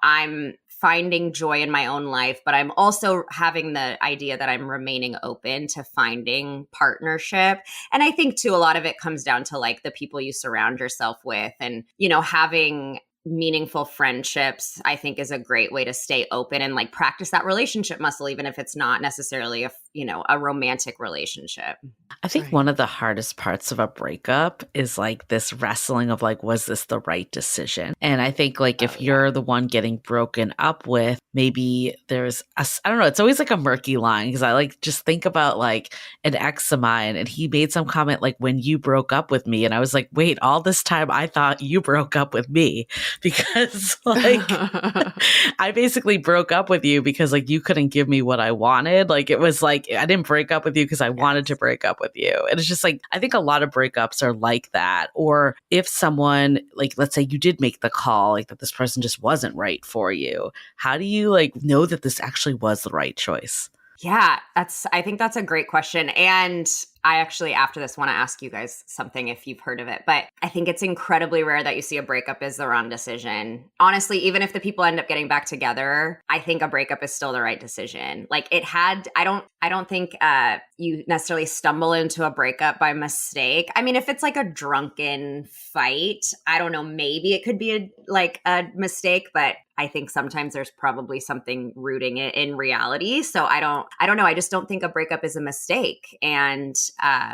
I'm finding joy in my own life, but I'm also having the idea that I'm remaining open to finding partnership. And I think too, a lot of it comes down to the people you surround yourself with and, having meaningful friendships, I think, is a great way to stay open and like practice that relationship muscle, even if it's not necessarily a romantic relationship. I think one of the hardest parts of a breakup is like this wrestling of like, was this the right decision? And I think like if you're the one getting broken up with, maybe there's I don't know, it's always like a murky line, because I like just think about like an ex of mine, and he made some comment like, when you broke up with me, and I was like, wait, all this time I thought you broke up with me, because like I basically broke up with you because like you couldn't give me what I wanted. Like it was like I didn't break up with you because I wanted to break up with you. And it's just like, I think a lot of breakups are like that. Or if someone, like, let's say you did make the call, like that this person just wasn't right for you, how do you like know that this actually was the right choice? Yeah, I think that's a great question. And I actually, after this, want to ask you guys something if you've heard of it. But I think it's incredibly rare that you see a breakup is the wrong decision. Honestly, even if the people end up getting back together, I think a breakup is still the right decision. Like I don't think you necessarily stumble into a breakup by mistake. I mean, if it's like a drunken fight, I don't know, maybe it could be a mistake, but I think sometimes there's probably something rooting it in reality. So I don't know. I just don't think a breakup is a mistake. And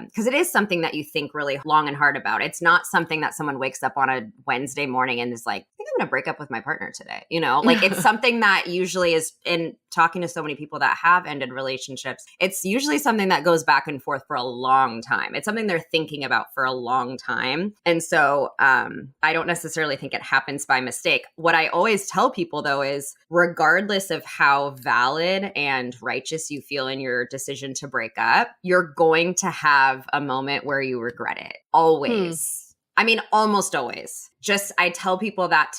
because it is something that you think really long and hard about. It's not something that someone wakes up on a Wednesday morning and is like, I think I'm going to break up with my partner today. Like it's something that usually is, in talking to so many people that have ended relationships, it's usually something that goes back and forth for a long time. It's something they're thinking about for a long time. And so I don't necessarily think it happens by mistake. What I always tell people though is, regardless of how valid and righteous you feel in your decision to break up, you're going to have a moment where you regret it. Always. I mean, almost always. Just, I tell people that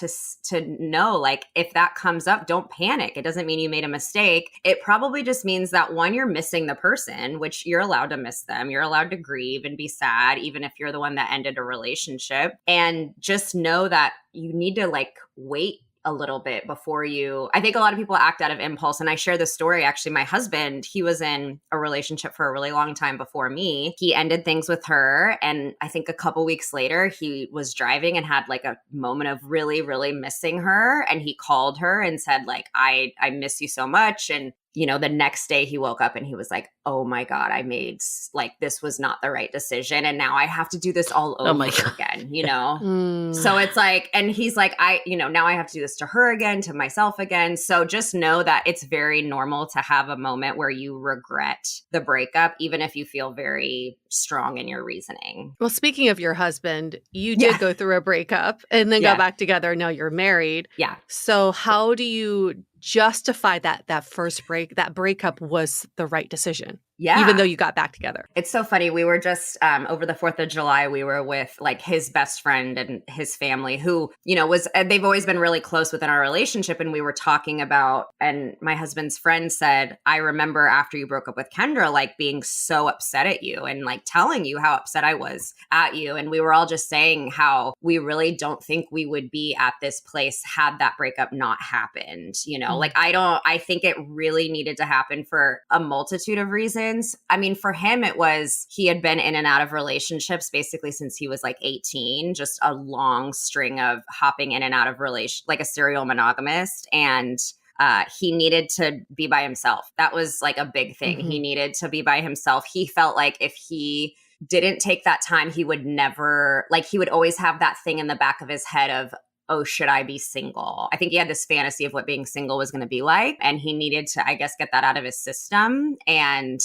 to know, like, if that comes up, don't panic. It doesn't mean you made a mistake. It probably just means that, one, you're missing the person, which you're allowed to miss them. You're allowed to grieve and be sad, even if you're the one that ended a relationship. And just know that you need to like wait a little bit before I think a lot of people act out of impulse. And I share this story. Actually, my husband, he was in a relationship for a really long time before me. He ended things with her. And I think a couple weeks later, he was driving and had like a moment of really, really missing her. And he called her and said like, I miss you so much. And the next day he woke up and he was like, oh my God, I made this was not the right decision. And now I have to do this all over again, So it's like, and he's like, now I have to do this to her again, to myself again. So just know that it's very normal to have a moment where you regret the breakup, even if you feel very strong in your reasoning. Well, speaking of your husband, you did go through a breakup and then got back together. Now you're married. Yeah. So how do you justify that breakup was the right decision? Yeah. Even though you got back together. It's so funny. We were just over the 4th of July, we were with like his best friend and his family who, they've always been really close within our relationship. And we were talking about, and my husband's friend said, I remember after you broke up with Kendra, like being so upset at you and like telling you how upset I was at you. And we were all just saying how we really don't think we would be at this place had that breakup not happened. Like I think it really needed to happen for a multitude of reasons. I mean, for him, it was, he had been in and out of relationships basically since he was like 18, just a long string of hopping in and out of like a serial monogamist. And he needed to be by himself. That was like a big thing. Mm-hmm. He needed to be by himself. He felt like if he didn't take that time, he would always have that thing in the back of his head of, oh, should I be single? I think he had this fantasy of what being single was going to be like. And he needed to, I guess, get that out of his system. And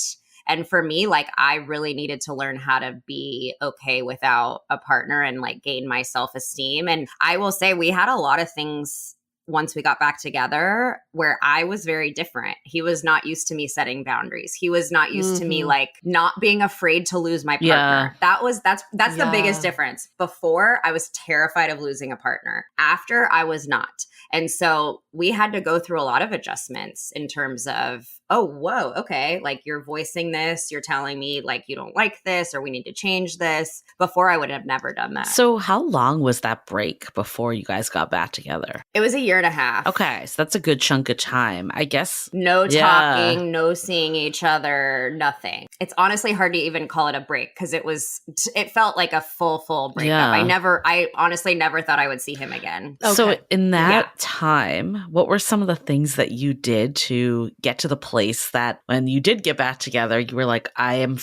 for me, like, I really needed to learn how to be okay without a partner and like gain my self-esteem. And I will say we had a lot of things once we got back together where I was very different. He was not used to me setting boundaries. He was not used to me like not being afraid to lose my partner. That's the biggest difference. Before, I was terrified of losing a partner. After, I was not. And so we had to go through a lot of adjustments in terms of, oh, whoa, okay, like you're voicing this, you're telling me like you don't like this or we need to change this. Before I would have never done that. So how long was that break before you guys got back together? It was a year and a half. Okay, so that's a good chunk of time, I guess. No Yeah. talking, no seeing each other, nothing. It's honestly hard to even call it a break because it felt like a full breakup. Yeah. I honestly never thought I would see him again. So Okay. in that time, what were some of the things that you did to get to the place that when you did get back together, you were like,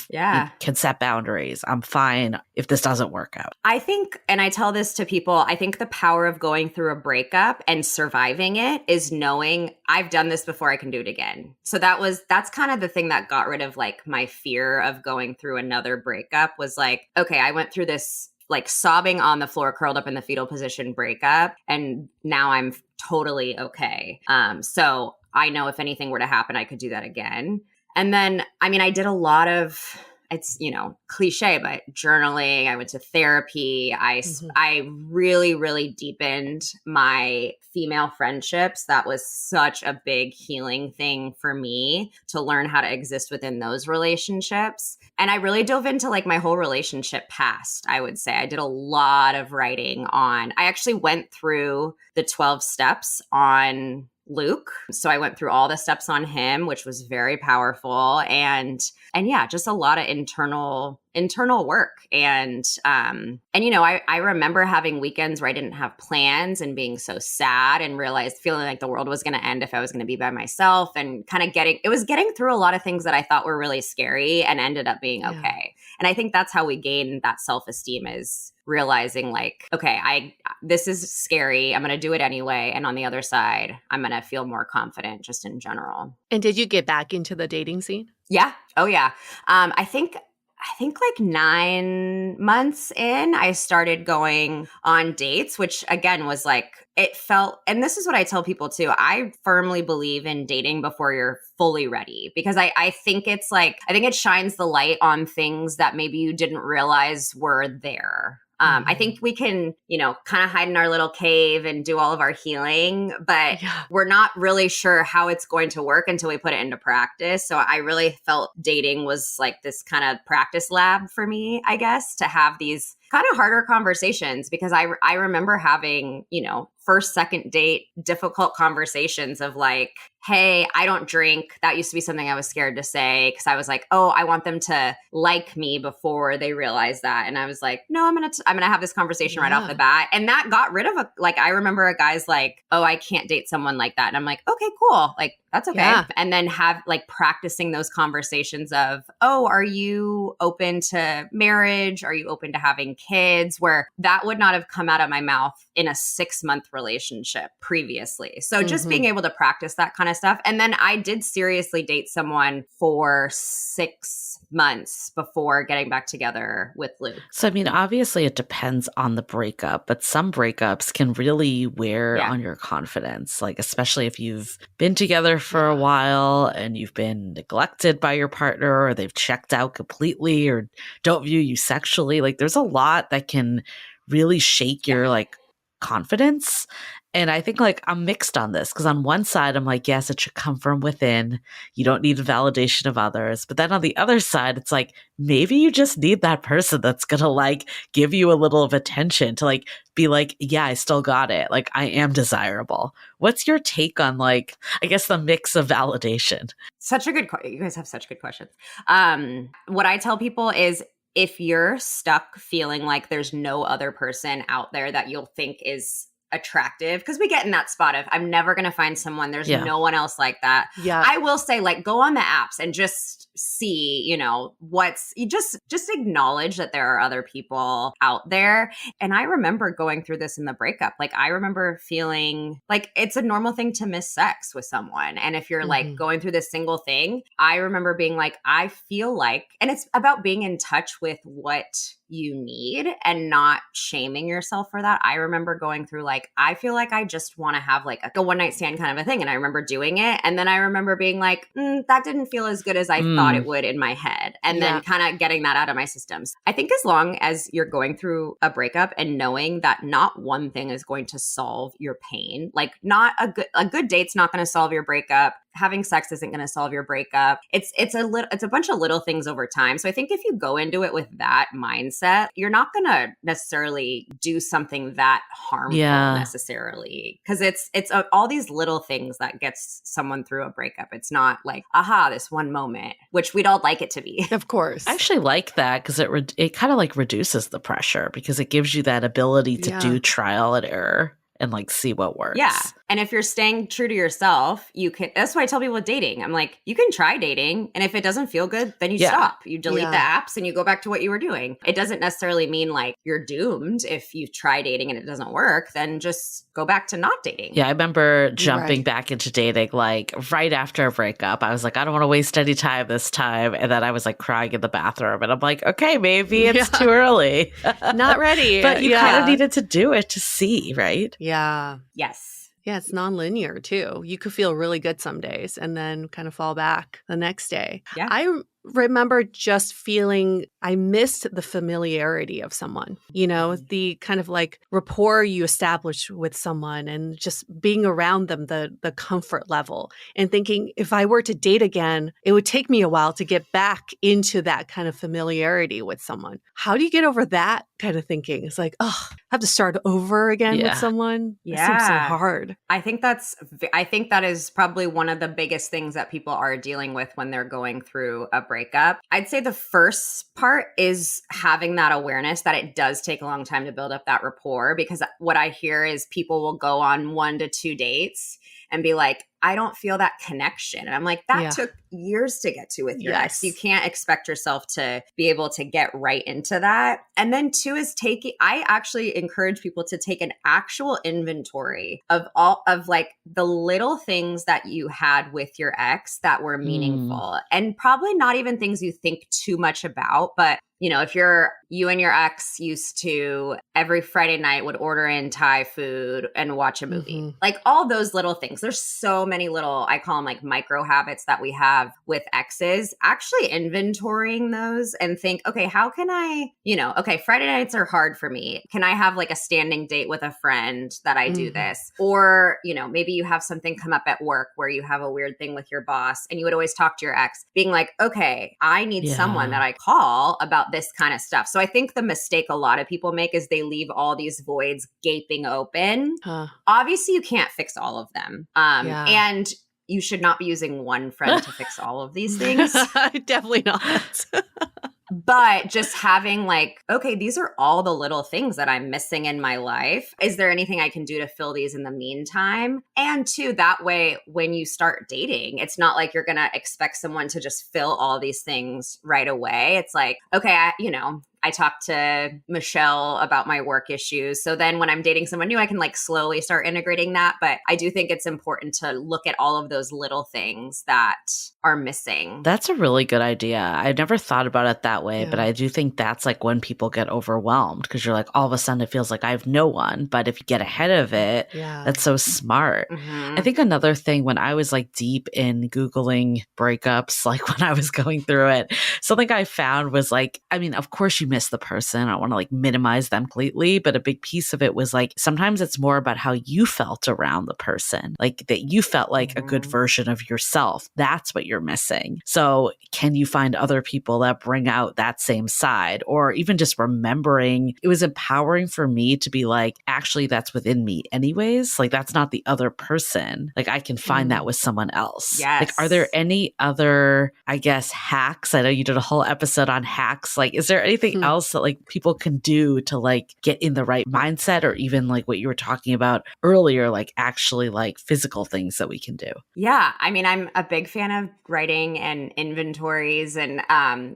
Yeah. can set boundaries. I'm fine if this doesn't work out. I think, and I tell this to people, I think the power of going through a breakup and surviving it is knowing I've done this before, I can do it again. So that's kind of the thing that got rid of like my fear of going through another breakup was like, okay, I went through this like sobbing on the floor, curled up in the fetal position breakup. And now I'm totally okay. So I know if anything were to happen, I could do that again. And then, I mean, I did a lot of, it's, cliche, but journaling. I went to therapy. I really, really deepened my female friendships. That was such a big healing thing for me to learn how to exist within those relationships. And I really dove into like my whole relationship past, I would say. I did a lot of writing I actually went through the 12 steps on Luke. So I went through all the steps on him, which was very powerful. And yeah, just a lot of internal work. And I remember having weekends where I didn't have plans and being so sad and feeling like the world was going to end if I was going to be by myself and kind of getting through a lot of things that I thought were really scary and ended up being okay. And I think that's how we gain that self-esteem is realizing like, okay, this is scary. I'm going to do it anyway. And on the other side, I'm going to feel more confident just in general. And did you get back into the dating scene? Yeah. Oh yeah. I think like 9 months in, I started going on dates, which again was like, it felt, and this is what I tell people too. I firmly believe in dating before you're fully ready because I think it's like, I think it shines the light on things that maybe you didn't realize were there. I think we can, kind of hide in our little cave and do all of our healing, but we're not really sure how it's going to work until we put it into practice. So I really felt dating was like this kind of practice lab for me, I guess, to have these kind of harder conversations because I remember having, first, second date, difficult conversations of like, hey, I don't drink. That used to be something I was scared to say because I was like, oh, I want them to like me before they realize that. And I was like, no, I'm going to have this conversation right off the bat. And that got rid of I remember a guy's like, oh, I can't date someone like that. And I'm like, okay, cool. Like, that's okay. Yeah. And then have like practicing those conversations of, oh, are you open to marriage? Are you open to having kids? Where that would not have come out of my mouth in a 6-month relationship previously. So just being able to practice that kind of stuff. And then I did seriously date someone for 6 months before getting back together with Luke. So, I mean, obviously it depends on the breakup, but some breakups can really wear on your confidence, like especially if you've been together for a while and you've been neglected by your partner or they've checked out completely or don't view you sexually. Like there's a lot that can really shake your like confidence. And I think like I'm mixed on this because on one side, I'm like, yes, it should come from within. You don't need the validation of others. But then on the other side, it's like, maybe you just need that person that's going to like give you a little of attention to like be like, yeah, I still got it. Like I am desirable. What's your take on like, I guess the mix of validation? Such a good question. You guys have such good questions. What I tell people is, if you're stuck feeling like there's no other person out there that you'll think is attractive, because we get in that spot of I'm never going to find someone, there's no one else like that. Yeah. I will say like go on the apps and just see, you just acknowledge that there are other people out there. And I remember going through this in the breakup. Like I remember feeling like it's a normal thing to miss sex with someone. And if you're like going through this single thing, I remember being like, I feel like, and it's about being in touch with what you need and not shaming yourself for that. I remember going through like, I feel like I just want to have like a one night stand kind of a thing. And I remember doing it. And then I remember being like, that didn't feel as good as I thought thought it would in my head, and then kind of getting that out of my systems. I think as long as you're going through a breakup and knowing that not one thing is going to solve your pain, like not a good date's not going to solve your breakup. Having sex isn't going to solve your breakup. It's a bunch of little things over time. So I think if you go into it with that mindset, you're not going to necessarily do something that harmful necessarily, because it's all these little things that gets someone through a breakup. It's not like, aha, this one moment, which we'd all like it to be. Of course. I actually like that because it kind of like reduces the pressure because it gives you that ability to do trial and error and like see what works. Yeah. And if you're staying true to yourself, you can, that's why I tell people with dating, I'm like, you can try dating. And if it doesn't feel good, then you stop. You delete the apps and you go back to what you were doing. It doesn't necessarily mean like you're doomed. If you try dating and it doesn't work, then just go back to not dating. Yeah. I remember jumping back into dating like right after a breakup. I was like, I don't want to waste any time this time. And then I was like crying in the bathroom and I'm like, okay, maybe it's too early. Not ready. But you kind of needed to do it to see, right? Yeah. Yes. Yeah, it's nonlinear too. You could feel really good some days and then kind of fall back the next day. Yeah. I remember just feeling I missed the familiarity of someone, the kind of like rapport you establish with someone and just being around them, the comfort level, and thinking if I were to date again, it would take me a while to get back into that kind of familiarity with someone. How do you get over that kind of thinking? It's like, oh, I have to start over again with someone. Yeah. It seems so hard. I think that is probably one of the biggest things that people are dealing with when they're going through a breakup. I'd say the first part is having that awareness that it does take a long time to build up that rapport, because what I hear is people will go on 1 to 2 dates and be like, I don't feel that connection. And I'm like, that took years to get to with your ex. You can't expect yourself to be able to get right into that. And then 2 is I actually encourage people to take an actual inventory of all of like the little things that you had with your ex that were meaningful, and probably not even things you think too much about, but if you and your ex used to every Friday night would order in Thai food and watch a movie, like all those little things. There's so many little, I call them like micro habits that we have with exes, actually inventorying those and think, okay, how can I, okay, Friday nights are hard for me. Can I have like a standing date with a friend that I do this? Or, maybe you have something come up at work where you have a weird thing with your boss and you would always talk to your ex being like, okay, I need someone that I call about this kind of stuff. So I think the mistake a lot of people make is they leave all these voids gaping open. Obviously, you can't fix all of them. And you should not be using one friend to fix all of these things. Definitely not. But just having like, okay, these are all the little things that I'm missing in my life. Is there anything I can do to fill these in the meantime? And 2, that way, when you start dating, it's not like you're going to expect someone to just fill all these things right away. It's like, okay, I talked to Michelle about my work issues. So then when I'm dating someone new, I can like slowly start integrating that. But I do think it's important to look at all of those little things that are missing. That's a really good idea. I never thought about it that way, but I do think that's like when people get overwhelmed because you're like, all of a sudden it feels like I have no one. But if you get ahead of it, that's so smart. I think another thing when I was like deep in Googling breakups, like when I was going through it, something I found was like, I mean, of course you miss the person. I don't want to like minimize them completely, but a big piece of it was like, sometimes it's more about how you felt around the person, like that you felt like a good version of yourself. That's what you're missing. So can you find other people that bring out that same side? Or even just remembering, it was empowering for me to be like, actually, that's within me anyways. Like that's not the other person. Like I can find that with someone else. Yes. Like, are there any other, I guess, hacks? I know you did a whole episode on hacks. Like, is there anything else that like people can do to like get in the right mindset, or even like what you were talking about earlier, like actually like physical things that we can do? Yeah. I mean, I'm a big fan of writing and inventories. And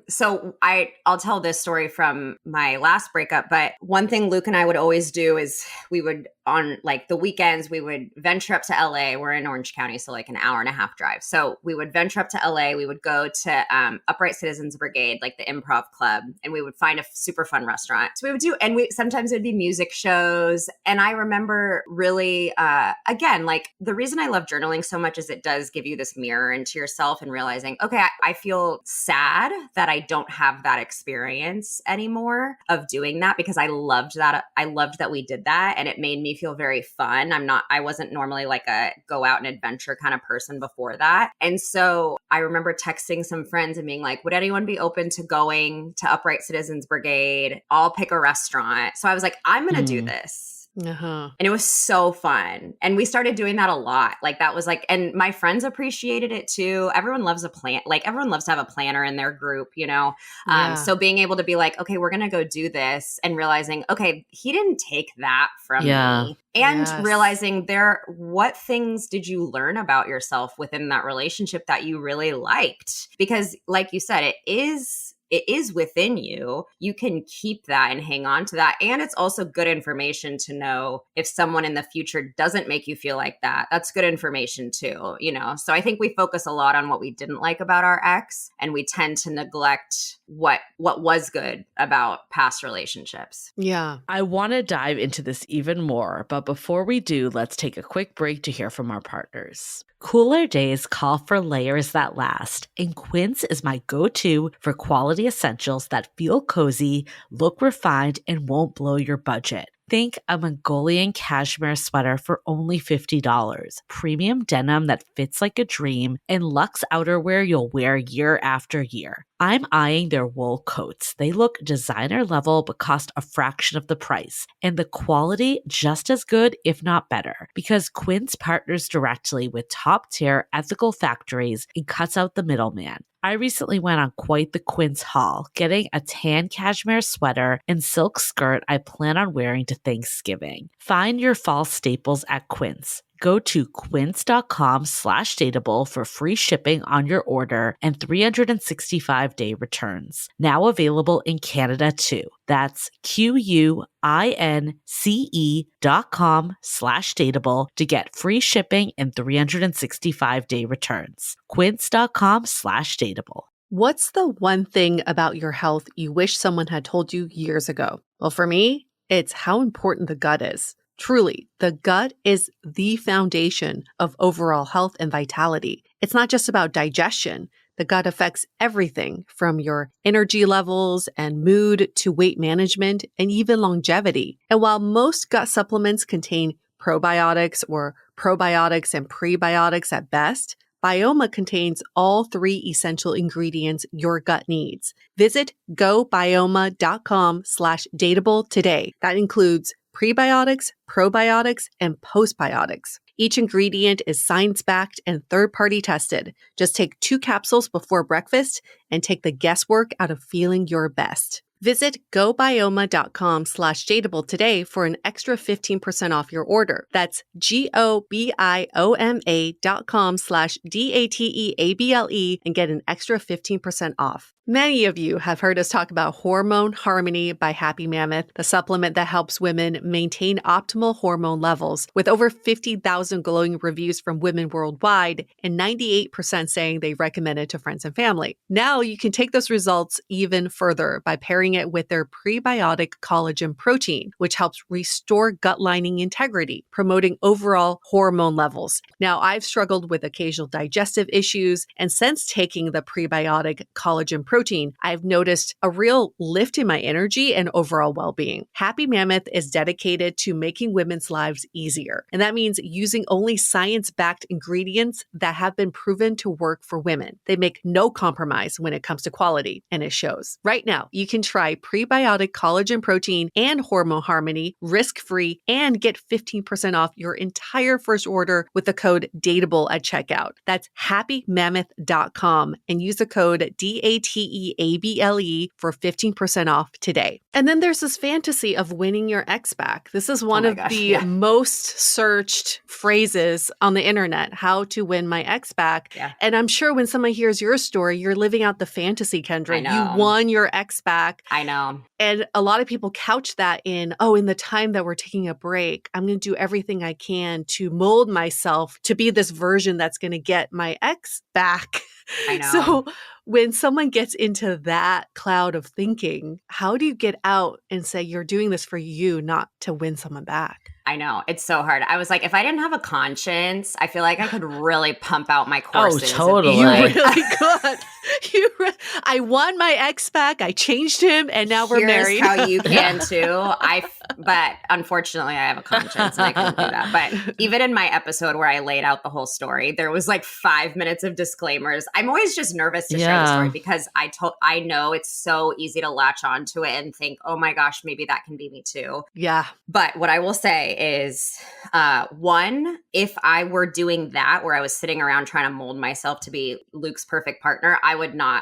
so I'll tell this story from my last breakup, but one thing Luke and I would always do is we would on like the weekends, we would venture up to LA. We're in Orange County, so like an hour and a half drive. So we would venture up to LA. We would go to Upright Citizens Brigade, like the improv club, and we would find a super fun restaurant. So we would do, and sometimes it would be music shows. And I remember really, again, like the reason I love journaling so much is it does give you this mirror into yourself and realizing, okay, I feel sad that I don't have that experience anymore of doing that, because I loved that. I loved that we did that, and it made me feel very fun. I wasn't normally like a go out and adventure kind of person before that. And so I remember texting some friends and being like, would anyone be open to going to Upright Citizens Brigade? I'll pick a restaurant. So I was like, I'm going to do this. And it was so fun. And we started doing that a lot. Like that was like, and my friends appreciated it too. Everyone loves a plan. Like everyone loves to have a planner in their group, you know? So being able to be like, okay, we're going to go do this, and realizing, okay, he didn't take that from me. And realizing what things did you learn about yourself within that relationship that you really liked? Because like you said, it is within you. You can keep that and hang on to that. And it's also good information to know if someone in the future doesn't make you feel like that. That's good information too, you know? So I think we focus a lot on what we didn't like about our ex, and we tend to neglect what was good about past relationships. Yeah. I want to dive into this even more, but before we do, let's take a quick break to hear from our partners. Cooler days call for layers that last, and Quince is my go-to for quality essentials that feel cozy, look refined, and won't blow your budget. Think a Mongolian cashmere sweater for only $50, premium denim that fits like a dream, and luxe outerwear you'll wear year after year. I'm eyeing their wool coats. They look designer level but cost a fraction of the price, and the quality just as good, if not better, because Quince partners directly with top-tier ethical factories and cuts out the middleman. I recently went on quite the Quince haul, getting a tan cashmere sweater and silk skirt I plan on wearing to Thanksgiving. Find your fall staples at Quince. Go to quince.com/dateable for free shipping on your order and 365-day returns. Now available in Canada too. That's QUINCE.com/dateable to get free shipping and 365-day returns. Quince.com/dateable. What's the one thing about your health you wish someone had told you years ago? Well, for me, it's how important the gut is. Truly, the gut is the foundation of overall health and vitality. It's not just about digestion. The gut affects everything from your energy levels and mood to weight management and even longevity. And while most gut supplements contain probiotics or probiotics and prebiotics at best, Bioma contains all 3 essential ingredients your gut needs. Visit gobioma.com/dateable today. That includes prebiotics, probiotics, and postbiotics. Each ingredient is science-backed and third-party tested. Just take 2 capsules before breakfast and take the guesswork out of feeling your best. Visit gobioma.com/dateable today for an extra 15% off your order. That's gobioma.com/dateable and get an extra 15% off. Many of you have heard us talk about Hormone Harmony by Happy Mammoth, the supplement that helps women maintain optimal hormone levels, with over 50,000 glowing reviews from women worldwide and 98% saying they recommend it to friends and family. Now you can take those results even further by pairing it with their prebiotic collagen protein, which helps restore gut lining integrity, promoting overall hormone levels. Now, I've struggled with occasional digestive issues, and since taking the prebiotic collagen protein, I've noticed a real lift in my energy and overall well-being. Happy Mammoth is dedicated to making women's lives easier, and that means using only science-backed ingredients that have been proven to work for women. They make no compromise when it comes to quality, and it shows. Right now, you can try prebiotic collagen protein and Hormone Harmony risk-free and get 15% off your entire first order with the code DATEABLE at checkout. That's happymammoth.com and use the code DATEABLE for 15% off today. And then there's this fantasy of winning your ex back. This is one of the most searched phrases on the internet, how to win my ex back. Yeah. And I'm sure when someone hears your story, you're living out the fantasy, Kendra. I know. You won your ex back. I know. And a lot of people couch that in, oh, in the time that we're taking a break, I'm going to do everything I can to mold myself to be this version that's going to get my ex back. I know. So when someone gets into that cloud of thinking, how do you get out and say you're doing this for you, not to win someone back? I know. It's so hard. I was like, if I didn't have a conscience, I feel like I could really pump out my courses. Oh, totally. You really could. I won my ex back. I changed him, and now we're married. Here's how you can too. But unfortunately, I have a conscience, and I couldn't do that. But even in my episode where I laid out the whole story, there was like 5 minutes of disclaimers. I'm always just nervous to share the story because I know it's so easy to latch onto it and think, oh my gosh, maybe that can be me too. Yeah. But what I will say is, one, if I were doing that, where I was sitting around trying to mold myself to be Luke's perfect partner,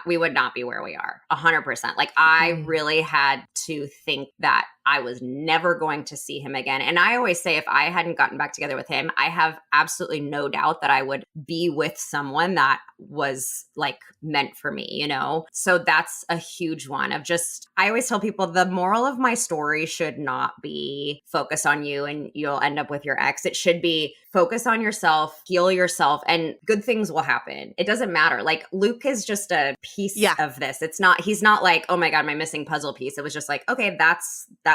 we would not be where we are 100%. Like I really had to think that I was never going to see him again. And I always say, if I hadn't gotten back together with him, I have absolutely no doubt that I would be with someone that was like meant for me, you know? So that's a huge one of just, I always tell people the moral of my story should not be focus on you and you'll end up with your ex. It should be focus on yourself, heal yourself, and good things will happen. It doesn't matter. Like Luke is just a piece of this. He's not like, oh my God, my missing puzzle piece. It was just like, okay, that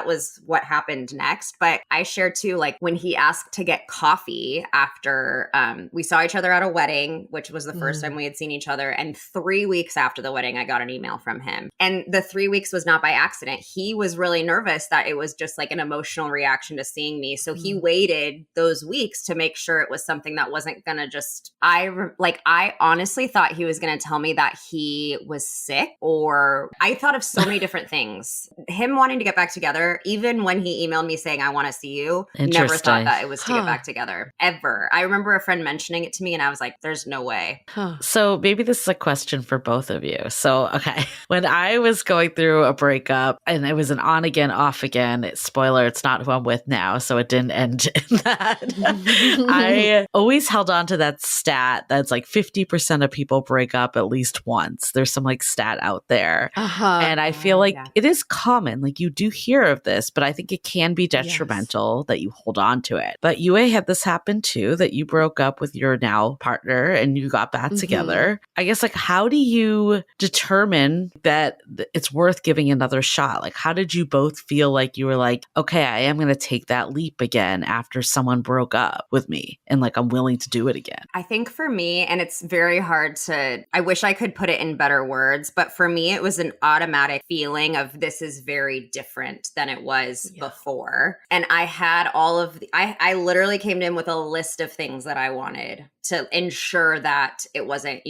was what happened next. But I shared too, like when he asked to get coffee after we saw each other at a wedding, which was the first time we had seen each other. And 3 weeks after the wedding, I got an email from him. And the 3 weeks was not by accident. He was really nervous that it was just like an emotional reaction to seeing me. So he waited those weeks to make sure it was something that wasn't going to just, I honestly thought he was going to tell me that he was sick, or I thought of so many different things. Him wanting to get back together, even when he emailed me saying, I want to see you, never thought that it was to get back together, ever. I remember a friend mentioning it to me and I was like, there's no way. So maybe this is a question for both of you. So, okay. When I was going through a breakup and it was an on again, off again, spoiler, it's not who I'm with now. So it didn't end in that. I always held on to that stat that's like 50% of people break up at least once. There's some like stat out there. And I feel like it is common. Like you do hear of this, but I think it can be detrimental that you hold on to it. But Yue had this happen too, that you broke up with your now partner and you got back together. I guess like how do you determine that it's worth giving another shot? Like how did you both feel like you were like, okay, I am going to take that leap again after someone broke up with me and like I'm willing to do it again? I think for me, and it's very hard to, I wish I could put it in better words, but for me, it was an automatic feeling of this is very different than it was before. And I had all of I literally came in with a list of things that I wanted to ensure that it wasn't,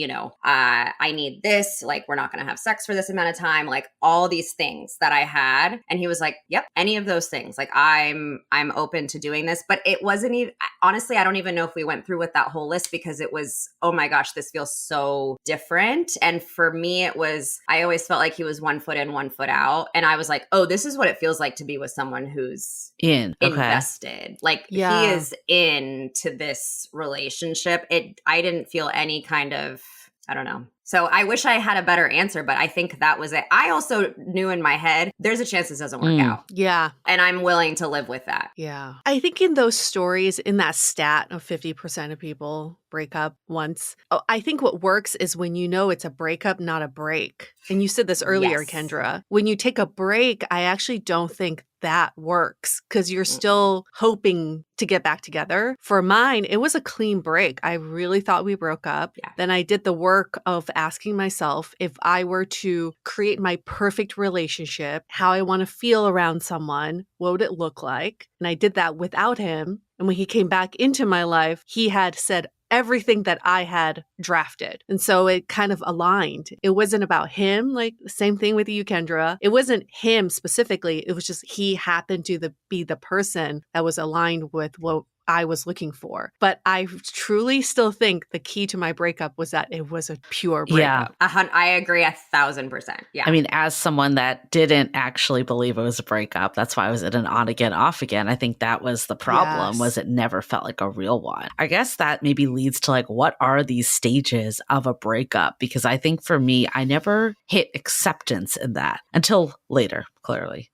I need this, like, we're not going to have sex for this amount of time, like all these things that I had. And he was like, yep, any of those things. Like, I'm open to doing this. But it wasn't even, honestly, I don't even know if we went through with that whole list because it was, oh my gosh, this feels so different. And for me, it was, I always felt like he was 1 foot in, 1 foot out. And I was like, oh, this is what it feels like to be with someone who's invested. Like he is into this relationship. I didn't feel any kind of, I don't know. So I wish I had a better answer, but I think that was it. I also knew in my head, there's a chance this doesn't work out. Yeah. And I'm willing to live with that. Yeah. I think in those stories, in that stat of 50% of people break up once, I think what works is when you know it's a breakup, not a break. And you said this earlier, Kendra. When you take a break, I actually don't think that works because you're still hoping to get back together. For mine, it was a clean break. I really thought we broke up. Yeah. Then I did the work of asking myself if I were to create my perfect relationship, how I want to feel around someone, what would it look like? And I did that without him. And when he came back into my life, he had said everything that I had drafted. And so it kind of aligned. It wasn't about him, like same thing with you, Kendra. It wasn't him specifically. It was just he happened to be the person that was aligned with what I was looking for. But I truly still think the key to my breakup was that it was a pure breakup. I agree 1,000%. Yeah. I mean, as someone that didn't actually believe it was a breakup, that's why I was in an on again, off again. I think that was the problem, was it never felt like a real one. I guess that maybe leads to like, what are these stages of a breakup? Because I think for me, I never hit acceptance in that until later, clearly.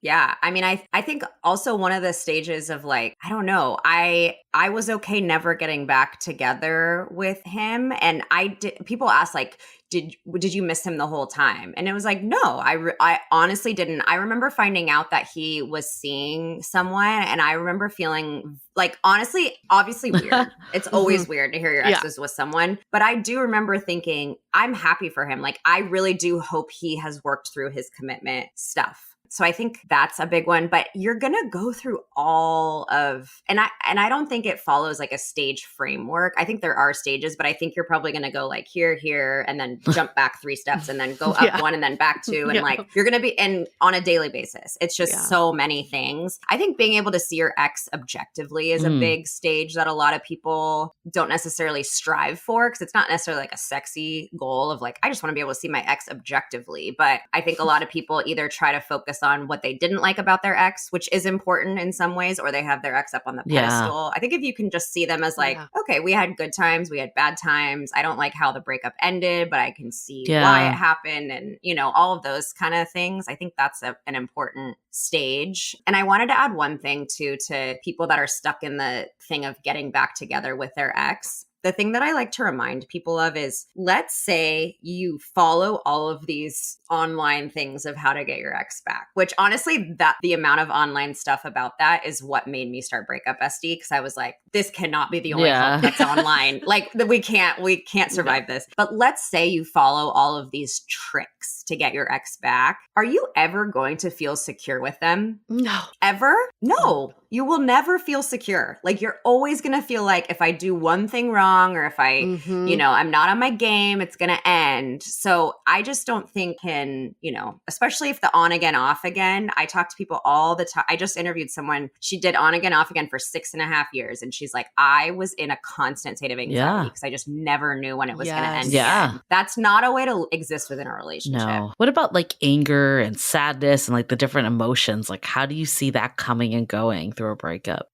Yeah. I mean, I think also one of the stages of like, I don't know, I was okay never getting back together with him. And people ask like, did you miss him the whole time? And it was like, no, I honestly didn't. I remember finding out that he was seeing someone, and I remember feeling like, honestly, obviously weird. It's always weird to hear your ex is with someone. But I do remember thinking, I'm happy for him. Like, I really do hope he has worked through his commitment stuff. So I think that's a big one, but you're going to go through all of, and I don't think it follows like a stage framework. I think there are stages, but I think you're probably going to go like here, and then jump back 3 steps and then go up 1 and then back 2. And like, you're going to be on a daily basis. It's just so many things. I think being able to see your ex objectively is a big stage that a lot of people don't necessarily strive for, because it's not necessarily like a sexy goal of like, I just want to be able to see my ex objectively. But I think a lot of people either try to focus on what they didn't like about their ex, which is important in some ways, or they have their ex up on the pedestal. I think if you can just see them as like, okay, we had good times, we had bad times. I don't like how the breakup ended, but I can see why it happened. And, you know, all of those kind of things. I think that's an important stage. And I wanted to add one thing too, to people that are stuck in the thing of getting back together with their ex. The thing that I like to remind people of is, let's say you follow all of these online things of how to get your ex back, which honestly, that the amount of online stuff about that is what made me start Breakup SD. Cause I was like, this cannot be the only help that's online. Like, we can't survive this. But let's say you follow all of these tricks to get your ex back. Are you ever going to feel secure with them? No. Ever? No. You will never feel secure. Like, you're always going to feel like if I do one thing wrong, or if I, you know, I'm not on my game, it's going to end. So I just don't think especially if the on again, off again, I talk to people all the time. I just interviewed someone, she did on again, off again for 6.5 years. And she's like, I was in a constant state of anxiety because I just never knew when it was going to end. Again. That's not a way to exist within a relationship. No. What about like anger and sadness and like the different emotions? Like, how do you see that coming and going through a breakup?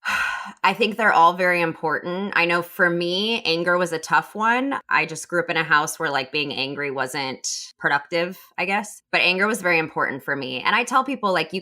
I think they're all very important. I know for me, anger was a tough one. I just grew up in a house where like being angry wasn't productive, I guess. But anger was very important for me. And I tell people like,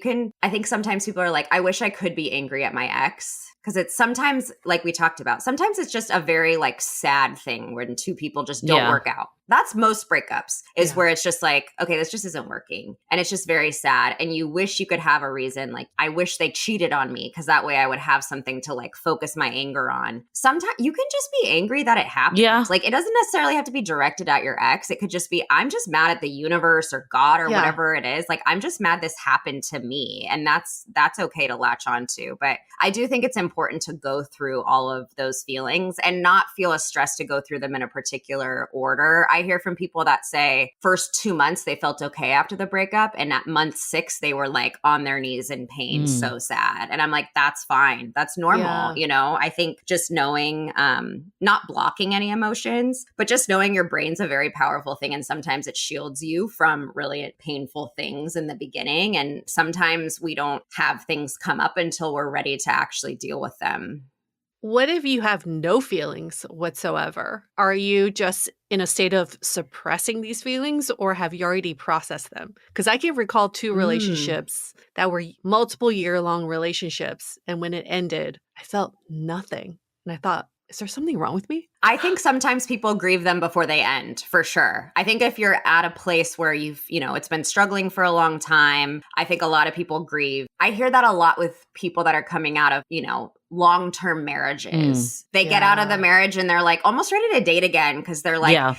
I think sometimes people are like, I wish I could be angry at my ex. Because it's sometimes, like we talked about, sometimes it's just a very like sad thing when 2 people just don't work out. That's most breakups is where it's just like, okay, this just isn't working. And it's just very sad. And you wish you could have a reason. Like, I wish they cheated on me because that way I would have something to like focus my anger on. Sometimes you can just be angry that it happened. Yeah. Like, it doesn't necessarily have to be directed at your ex. It could just be, I'm just mad at the universe or God or whatever it is. Like, I'm just mad this happened to me. And that's okay to latch on to. But I do think it's important to go through all of those feelings and not feel a stress to go through them in a particular order. I hear from people that say first 2 months they felt okay after the breakup, and at month 6 they were like on their knees in pain, so sad. And I'm like, that's fine. That's normal. You know, I think just knowing, not blocking any emotions, but just knowing your brain's a very powerful thing. And sometimes it shields you from really painful things in the beginning. And sometimes we don't have things come up until we're ready to actually deal with them. What if you have no feelings whatsoever? Are you just in a state of suppressing these feelings, or have you already processed them? Because I can recall 2 relationships that were multiple year-long relationships. And when it ended, I felt nothing. And I thought, is there something wrong with me? I think sometimes people grieve them before they end, for sure. I think if you're at a place where it's been struggling for a long time, I think a lot of people grieve. I hear that a lot with people that are coming out of, long-term marriages. They get out of the marriage and they're like almost ready to date again because they're like,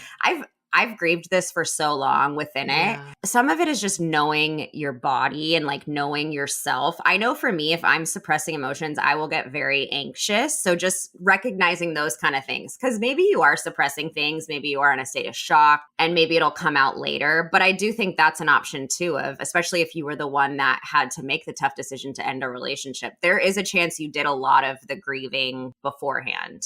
I've grieved this for so long within it. Some of it is just knowing your body and like knowing yourself. I know for me, if I'm suppressing emotions, I will get very anxious. So just recognizing those kind of things, because maybe you are suppressing things, maybe you are in a state of shock, and maybe it'll come out later. But I do think that's an option too, of especially if you were the one that had to make the tough decision to end a relationship, there is a chance you did a lot of the grieving beforehand.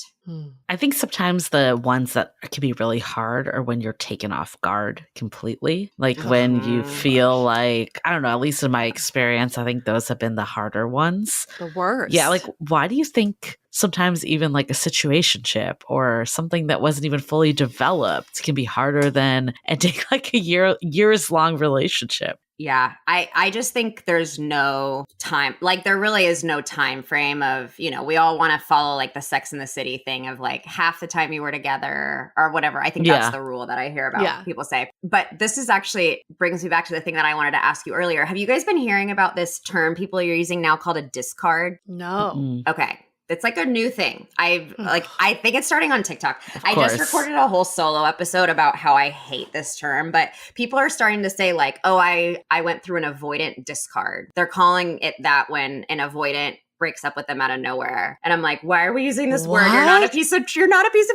I think sometimes the ones that can be really hard are when you're taken off guard completely. Like when you feel like, I don't know, at least in my experience, I think those have been the harder ones. The worst. Yeah, like why do you think sometimes even like a situationship or something that wasn't even fully developed can be harder than ending like a years long relationship? Yeah, I just think there's no time, like there really is no time frame of, you know, we all want to follow like the Sex and the City thing of like half the time you were together or whatever. I think that's the rule that I hear about people say. But this is actually brings me back to the thing that I wanted to ask you earlier. Have you guys been hearing about this term people are using now called a discard? No. Mm-mm. Okay. It's like a new thing. I think it's starting on TikTok. I course. just recorded a whole solo episode about how I hate this term, but people are starting to say like, oh, I went through an avoidant discard. They're calling it that when an avoidant breaks up with them out of nowhere. And I'm like, why are we using this word? You're not a piece of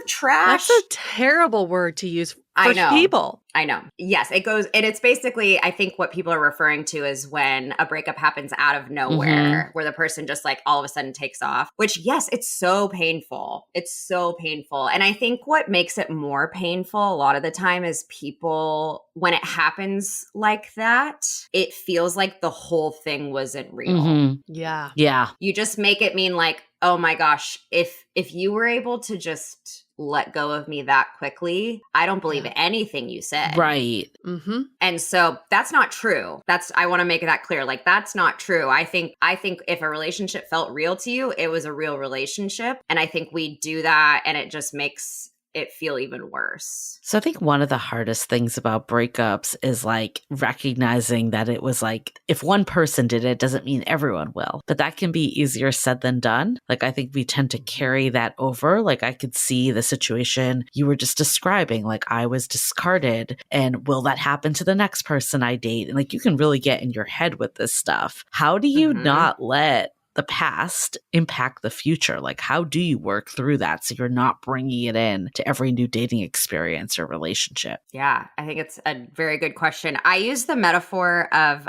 trash. That's a terrible word to use I for know. people. I know. Yes, it goes, and it's basically, I think what people are referring to is when a breakup happens out of nowhere, where the person just like all of a sudden takes off, which yes, it's so painful. It's so painful. And I think what makes it more painful a lot of the time is people, when it happens like that, it feels like the whole thing wasn't real. Yeah. Yeah. You just make it mean like, oh my gosh, if you were able to just let go of me that quickly, I don't believe anything you said. Right. Mm-hmm. And so that's not true. I want to make that clear. Like that's not true. I think if a relationship felt real to you, it was a real relationship. And I think we do that and it just makes it feel even worse. So I think one of the hardest things about breakups is like recognizing that it was like, if one person did it, doesn't mean everyone will. But that can be easier said than done. Like I think we tend to carry that over. Like I could see the situation you were just describing, like I was discarded and will that happen to the next person I date? And like you can really get in your head with this stuff. How do you not let the past impact the future? Like, how do you work through that so you're not bringing it in to every new dating experience or relationship? Yeah, I think it's a very good question. I use the metaphor of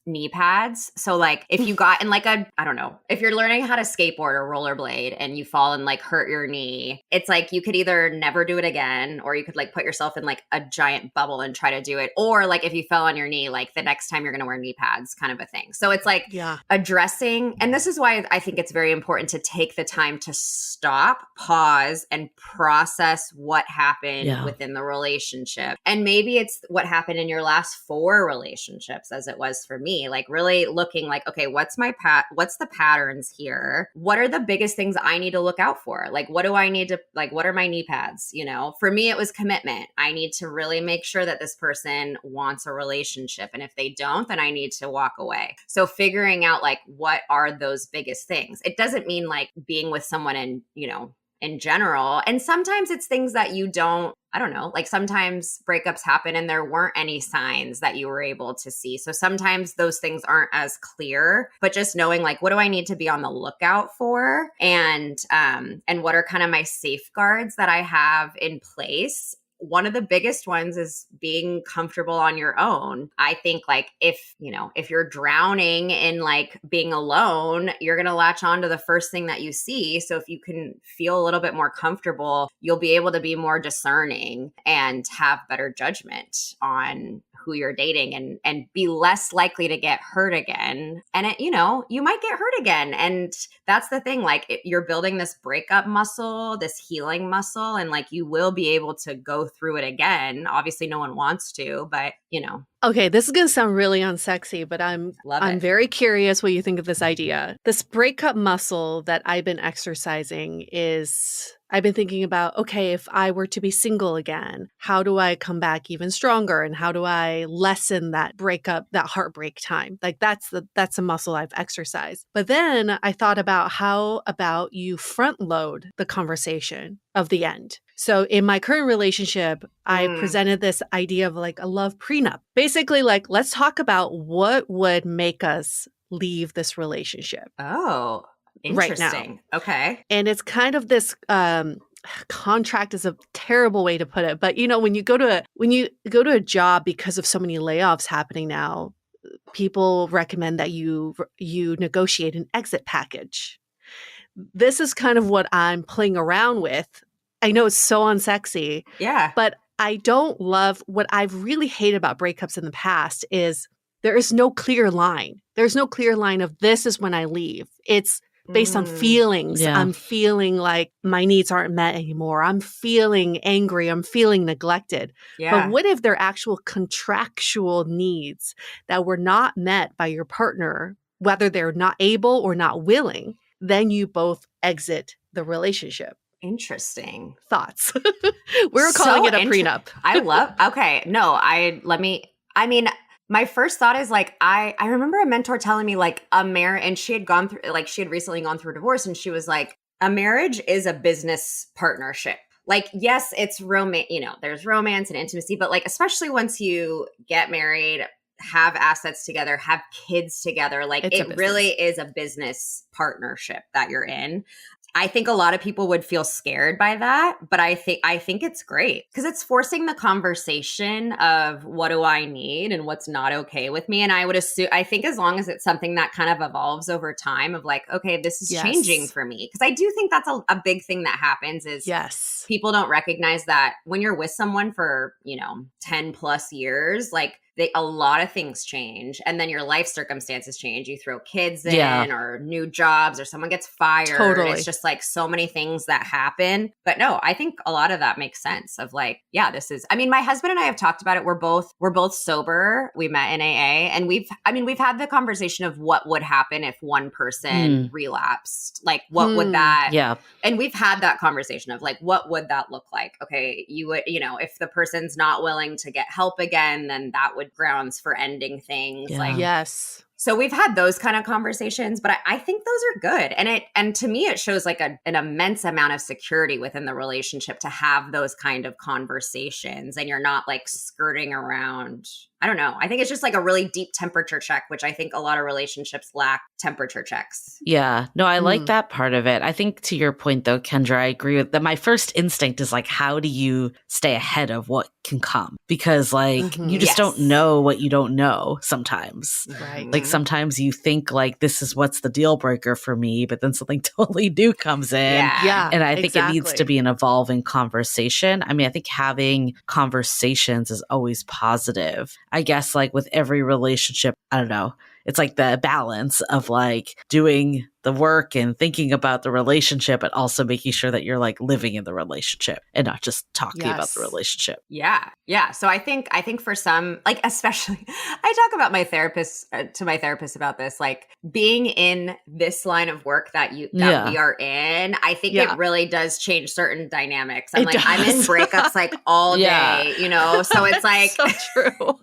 knee pads. So like if you got in like I don't know, if you're learning how to skateboard or rollerblade and you fall and like hurt your knee, it's like you could either never do it again or you could like put yourself in like a giant bubble and try to do it. Or like if you fell on your knee, like the next time you're going to wear knee pads kind of a thing. So it's like addressing, and this is why I think it's very important to take the time to stop, pause, and process what happened within the relationship. And maybe it's what happened in your last 4 relationships, as it was for me. Like really looking like, okay, what's the patterns here? What are the biggest things I need to look out for? Like, what do I need to, like, what are my knee pads? You know, for me, it was commitment. I need to really make sure that this person wants a relationship. And if they don't, then I need to walk away. So figuring out like, what are those biggest things? It doesn't mean like being with someone in, you know, in general. And sometimes it's things that you don't, I don't know, like sometimes breakups happen and there weren't any signs that you were able to see. So sometimes those things aren't as clear, but just knowing like, what do I need to be on the lookout for? And what are kind of my safeguards that I have in place? One of the biggest ones is being comfortable on your own. I think like if you're drowning in like being alone, you're going to latch on to the first thing that you see. So if you can feel a little bit more comfortable, you'll be able to be more discerning and have better judgment on who you're dating and be less likely to get hurt again. And it, you know, you might get hurt again. And that's the thing, like you're building this breakup muscle, this healing muscle, and like you will be able to go through it again. Obviously no one wants to, but you know. Okay, this is going to sound really unsexy, but I'm very curious what you think of this idea. This breakup muscle that I've been exercising is, I've been thinking about, okay, if I were to be single again, how do I come back even stronger? And how do I lessen that breakup, that heartbreak time? Like that's a muscle I've exercised. But then I thought about how about you front load the conversation of the end. So in my current relationship, I presented this idea of like a love prenup. Basically, like, let's talk about what would make us leave this relationship Oh, right now. interesting. Okay. And it's kind of this contract is a terrible way to put it. But when you go to a job because of so many layoffs happening now, people recommend that you negotiate an exit package. This is kind of what I'm playing around with. I know it's so unsexy. Yeah. But I don't love what I've really hated about breakups in the past is there is no clear line. There's no clear line of this is when I leave. It's based on feelings. Yeah. I'm feeling like my needs aren't met anymore. I'm feeling angry. I'm feeling neglected. Yeah. But what if they're actual contractual needs that were not met by your partner, whether they're not able or not willing? Then you both exit the relationship. Interesting. Thoughts. We're calling it a prenup. I love, okay. No, my first thought is like, I remember a mentor telling me like a marriage, and she had recently gone through a divorce, and she was like, a marriage is a business partnership. Like, yes, it's there's romance and intimacy, but like, especially once you get married, have assets together, have kids together, like it really is a business partnership that you're in. I think a lot of people would feel scared by that, but I think it's great because it's forcing the conversation of what do I need and what's not okay with me. And I think as long as it's something that kind of evolves over time of like, okay, this is changing for me. Because I do think that's a big thing that happens is people don't recognize that when you're with someone for, 10 plus years, like a lot of things change, and then your life circumstances change. You throw kids in or new jobs or somoneone gets fired. Totally. It's just like so many things that happen. But no, I think a lot of that makes sense of like, yeah, my husband and I have talked about it. We're both sober. We met in AA, and we've had the conversation of what would happen if one person relapsed. Like what would that, and we've had that conversation of like, what would that look like? Okay, you would, if the person's not willing to get help again, then that would grounds for ending things. So we've had those kind of conversations, but I think those are good. And to me, it shows like an immense amount of security within the relationship to have those kind of conversations, and you're not like skirting around. I don't know. I think it's just like a really deep temperature check, which I think a lot of relationships lack temperature checks. Yeah. No, I like that part of it. I think to your point though, Kendra, I agree with that. My first instinct is like, how do you stay ahead of what can come? Because like you just don't know what you don't know sometimes. Right. Like sometimes you think like this is what's the deal breaker for me, but then something totally new comes in. Yeah. And I think it needs to be an evolving conversation. I mean, I think having conversations is always positive. I guess like with every relationship, I don't know. It's like the balance of like doing the work and thinking about the relationship, but also making sure that you're like living in the relationship and not just talking about the relationship. Yeah. Yeah. So I think for some, like, especially I talk about my therapist to my therapist about this, like being in this line of work that we are in, I think it really does change certain dynamics. I'm in breakups like all day, so it's like so true.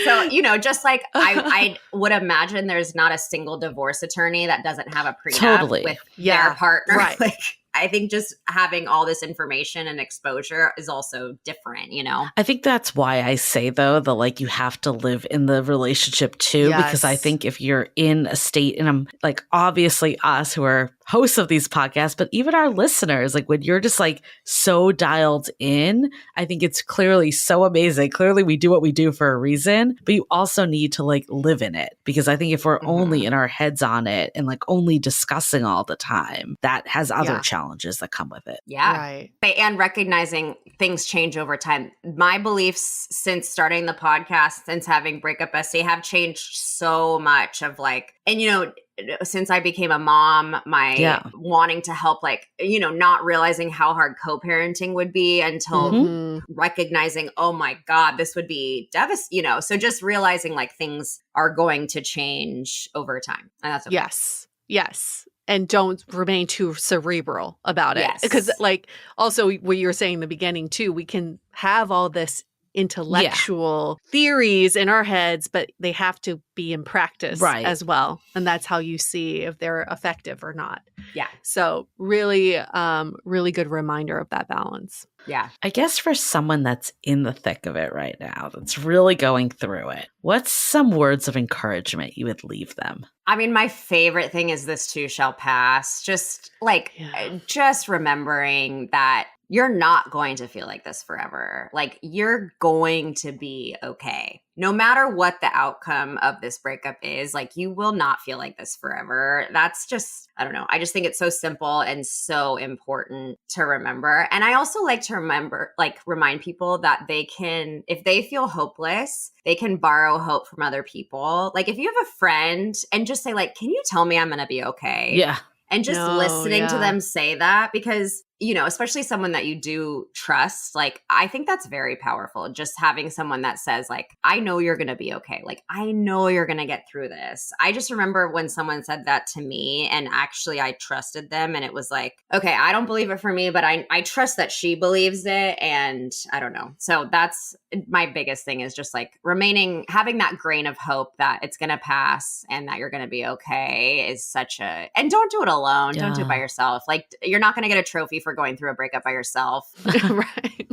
So, just like I would imagine there's not a single divorce attorney that doesn't have a prenup with their partner. Right. Like, I think just having all this information and exposure is also different, I think that's why I say, though, that like you have to live in the relationship too, because I think if you're in a state, and I'm like, obviously us who are hosts of these podcasts, but even our listeners, like when you're just like so dialed in, I think it's clearly so amazing. Clearly we do what we do for a reason, but you also need to like live in it, because I think if we're only in our heads on it and like only discussing all the time, that has other challenges that come with it. Yeah. Right. And recognizing things change over time. My beliefs since starting the podcast, since having Breakup Bestie, have changed so much of like, and since I became a mom, my wanting to help, like, not realizing how hard co-parenting would be until recognizing, oh my God, this would be devastating, so just realizing like things are going to change over time. And that's okay. Yes. And don't remain too cerebral about it. Because like also what you were saying in the beginning too, we can have all this intellectual theories in our heads, but they have to be in practice as well. And that's how you see if they're effective or not. Yeah. So really, really good reminder of that balance. Yeah. I guess for someone that's in the thick of it right now, that's really going through it, what's some words of encouragement you would leave them? I mean, my favorite thing is this too shall pass. Just just remembering that you're not going to feel like this forever. Like, you're going to be okay. No matter what the outcome of this breakup is, like, you will not feel like this forever. That's just, I don't know. I just think it's so simple and so important to remember. And I also like to remind people that they can, if they feel hopeless, they can borrow hope from other people. Like, if you have a friend and just say, like, can you tell me I'm going to be okay? Yeah. And just listening to them say that, because, you know, especially someone that you do trust, like, I think that's very powerful. Just having someone that says, like, I know you're going to be okay. Like, I know you're going to get through this. I just remember when someone said that to me, and actually I trusted them, and it was like, okay, I don't believe it for me, but I trust that she believes it. And I don't know. So that's my biggest thing, is just like having that grain of hope that it's going to pass and that you're going to be okay is and don't do it alone. Yeah. Don't do it by yourself. Like, you're not going to get a trophy for going through a breakup by yourself. Right.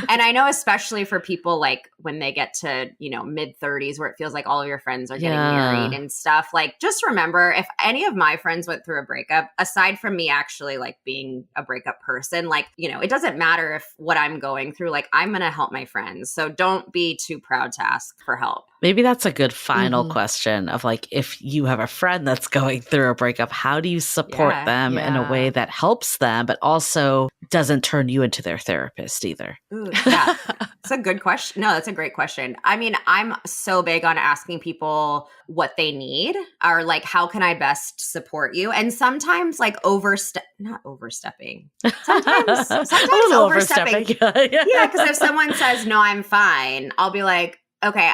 And I know, especially for people like when they get to, you know, mid 30s, where it feels like all of your friends are getting married and stuff. Like, just remember, if any of my friends went through a breakup, aside from me actually like being a breakup person, like, you know, it doesn't matter if what I'm going through, like, I'm going to help my friends. So don't be too proud to ask for help. Maybe that's a good final question of, like, if you have a friend that's going through a breakup, how do you support them in a way that helps them, but also doesn't turn you into their therapist either? Ooh, yeah, it's a good question. No, that's a great question. I mean, I'm so big on asking people what they need, or like, how can I best support you? And sometimes like not overstepping. Sometimes overstepping. Yeah, because if someone says, no, I'm fine, I'll be like, okay,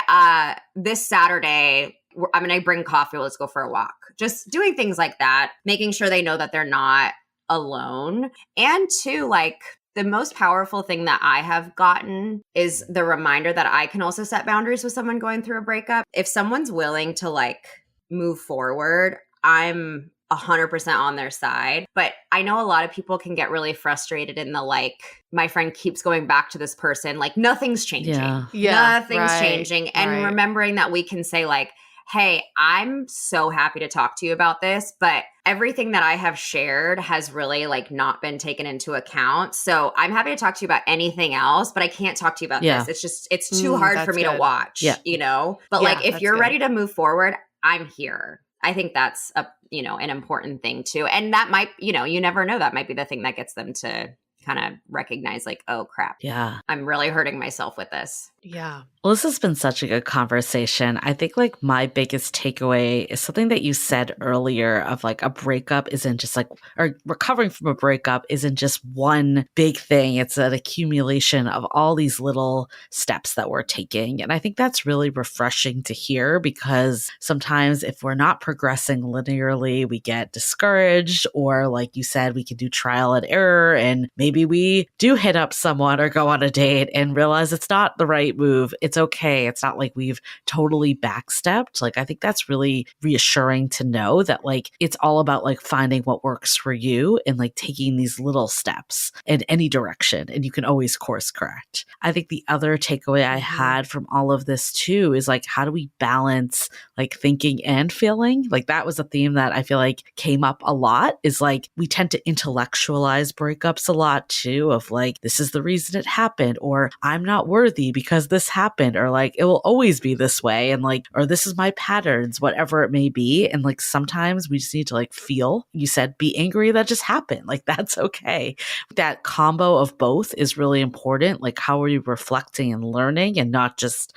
this Saturday, I'm going to bring coffee. Let's go for a walk. Just doing things like that, making sure they know that they're not alone. And two, like, the most powerful thing that I have gotten is the reminder that I can also set boundaries with someone going through a breakup. If someone's willing to like move forward, I'm 100% on their side. But I know a lot of people can get really frustrated in the, like, my friend keeps going back to this person, like, nothing's changing. Nothing's changing. And remembering that we can say, like, hey, I'm so happy to talk to you about this, but everything that I have shared has really like not been taken into account. So I'm happy to talk to you about anything else, but I can't talk to you about this. It's too hard for me to watch, you know? But like, if you're ready to move forward, I'm here. I think that's an important thing too. And that might, you never know, that might be the thing that gets them to kind of recognize, like, oh crap. Yeah. I'm really hurting myself with this. Yeah. Well, this has been such a good conversation. I think like my biggest takeaway is something that you said earlier of like, a breakup isn't just like, or recovering from a breakup isn't just one big thing. It's an accumulation of all these little steps that we're taking. And I think that's really refreshing to hear, because sometimes if we're not progressing linearly, we get discouraged, or like you said, we can do trial and error, and maybe we do hit up someone or go on a date and realize it's not the right move. It's okay. It's not like we've totally backstepped. Like, I think that's really reassuring to know that like, it's all about like finding what works for you and like taking these little steps in any direction, and you can always course correct. I think the other takeaway I had from all of this too is like, how do we balance like thinking and feeling? Like, that was a theme that I feel like came up a lot, is like, we tend to intellectualize breakups a lot too, of like, this is the reason it happened, or I'm not worthy because this happened, or like, it will always be this way, and like, or this is my patterns, whatever it may be. And like, sometimes we just need to like feel, you said, be angry that just happened. Like, that's okay. That combo of both is really important. Like, how are you reflecting and learning, and not just,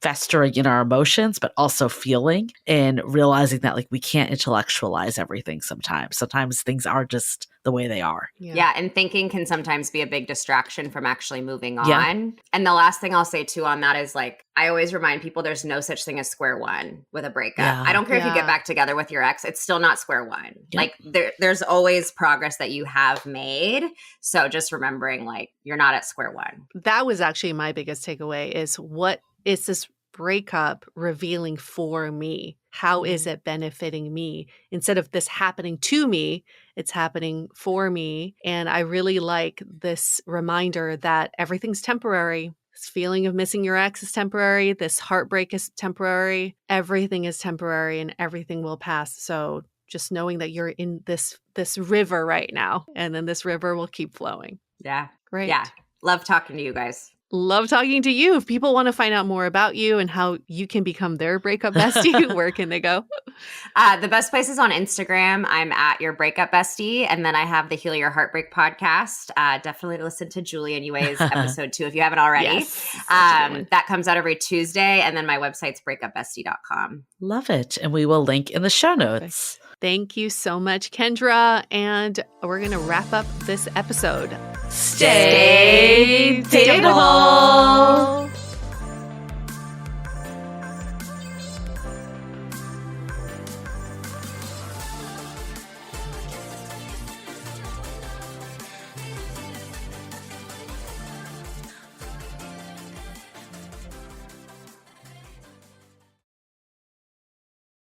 festering in our emotions, but also feeling and realizing that like, we can't intellectualize everything sometimes. Sometimes things are just the way they are. Yeah. And thinking can sometimes be a big distraction from actually moving on. Yeah. And the last thing I'll say too on that is like, I always remind people there's no such thing as square one with a breakup. Yeah. I don't care if you get back together with your ex, it's still not square one. Yep. Like there's always progress that you have made. So just remembering like you're not at square one. That was actually my biggest takeaway is what is this breakup revealing for me? How is it benefiting me? Instead of this happening to me, it's happening for me. And I really like this reminder that everything's temporary. This feeling of missing your ex is temporary. This heartbreak is temporary. Everything is temporary and everything will pass. So just knowing that you're in this river right now, and then this river will keep flowing. Yeah. Great. Yeah. Love talking to you guys. Love talking to you. If people want to find out more about you and how you can become their breakup bestie, where can they go? The best place is on Instagram. I'm at Your Breakup Bestie. And then I have the Heal Your Heartbreak podcast. Definitely listen to Julie and Yue's episode 2 if you haven't already. Yes, that comes out every Tuesday. And then my website's breakupbestie.com. Love it. And we will link in the show notes. Thank you so much, Kendra. And we're going to wrap up this episode. Stay dateable.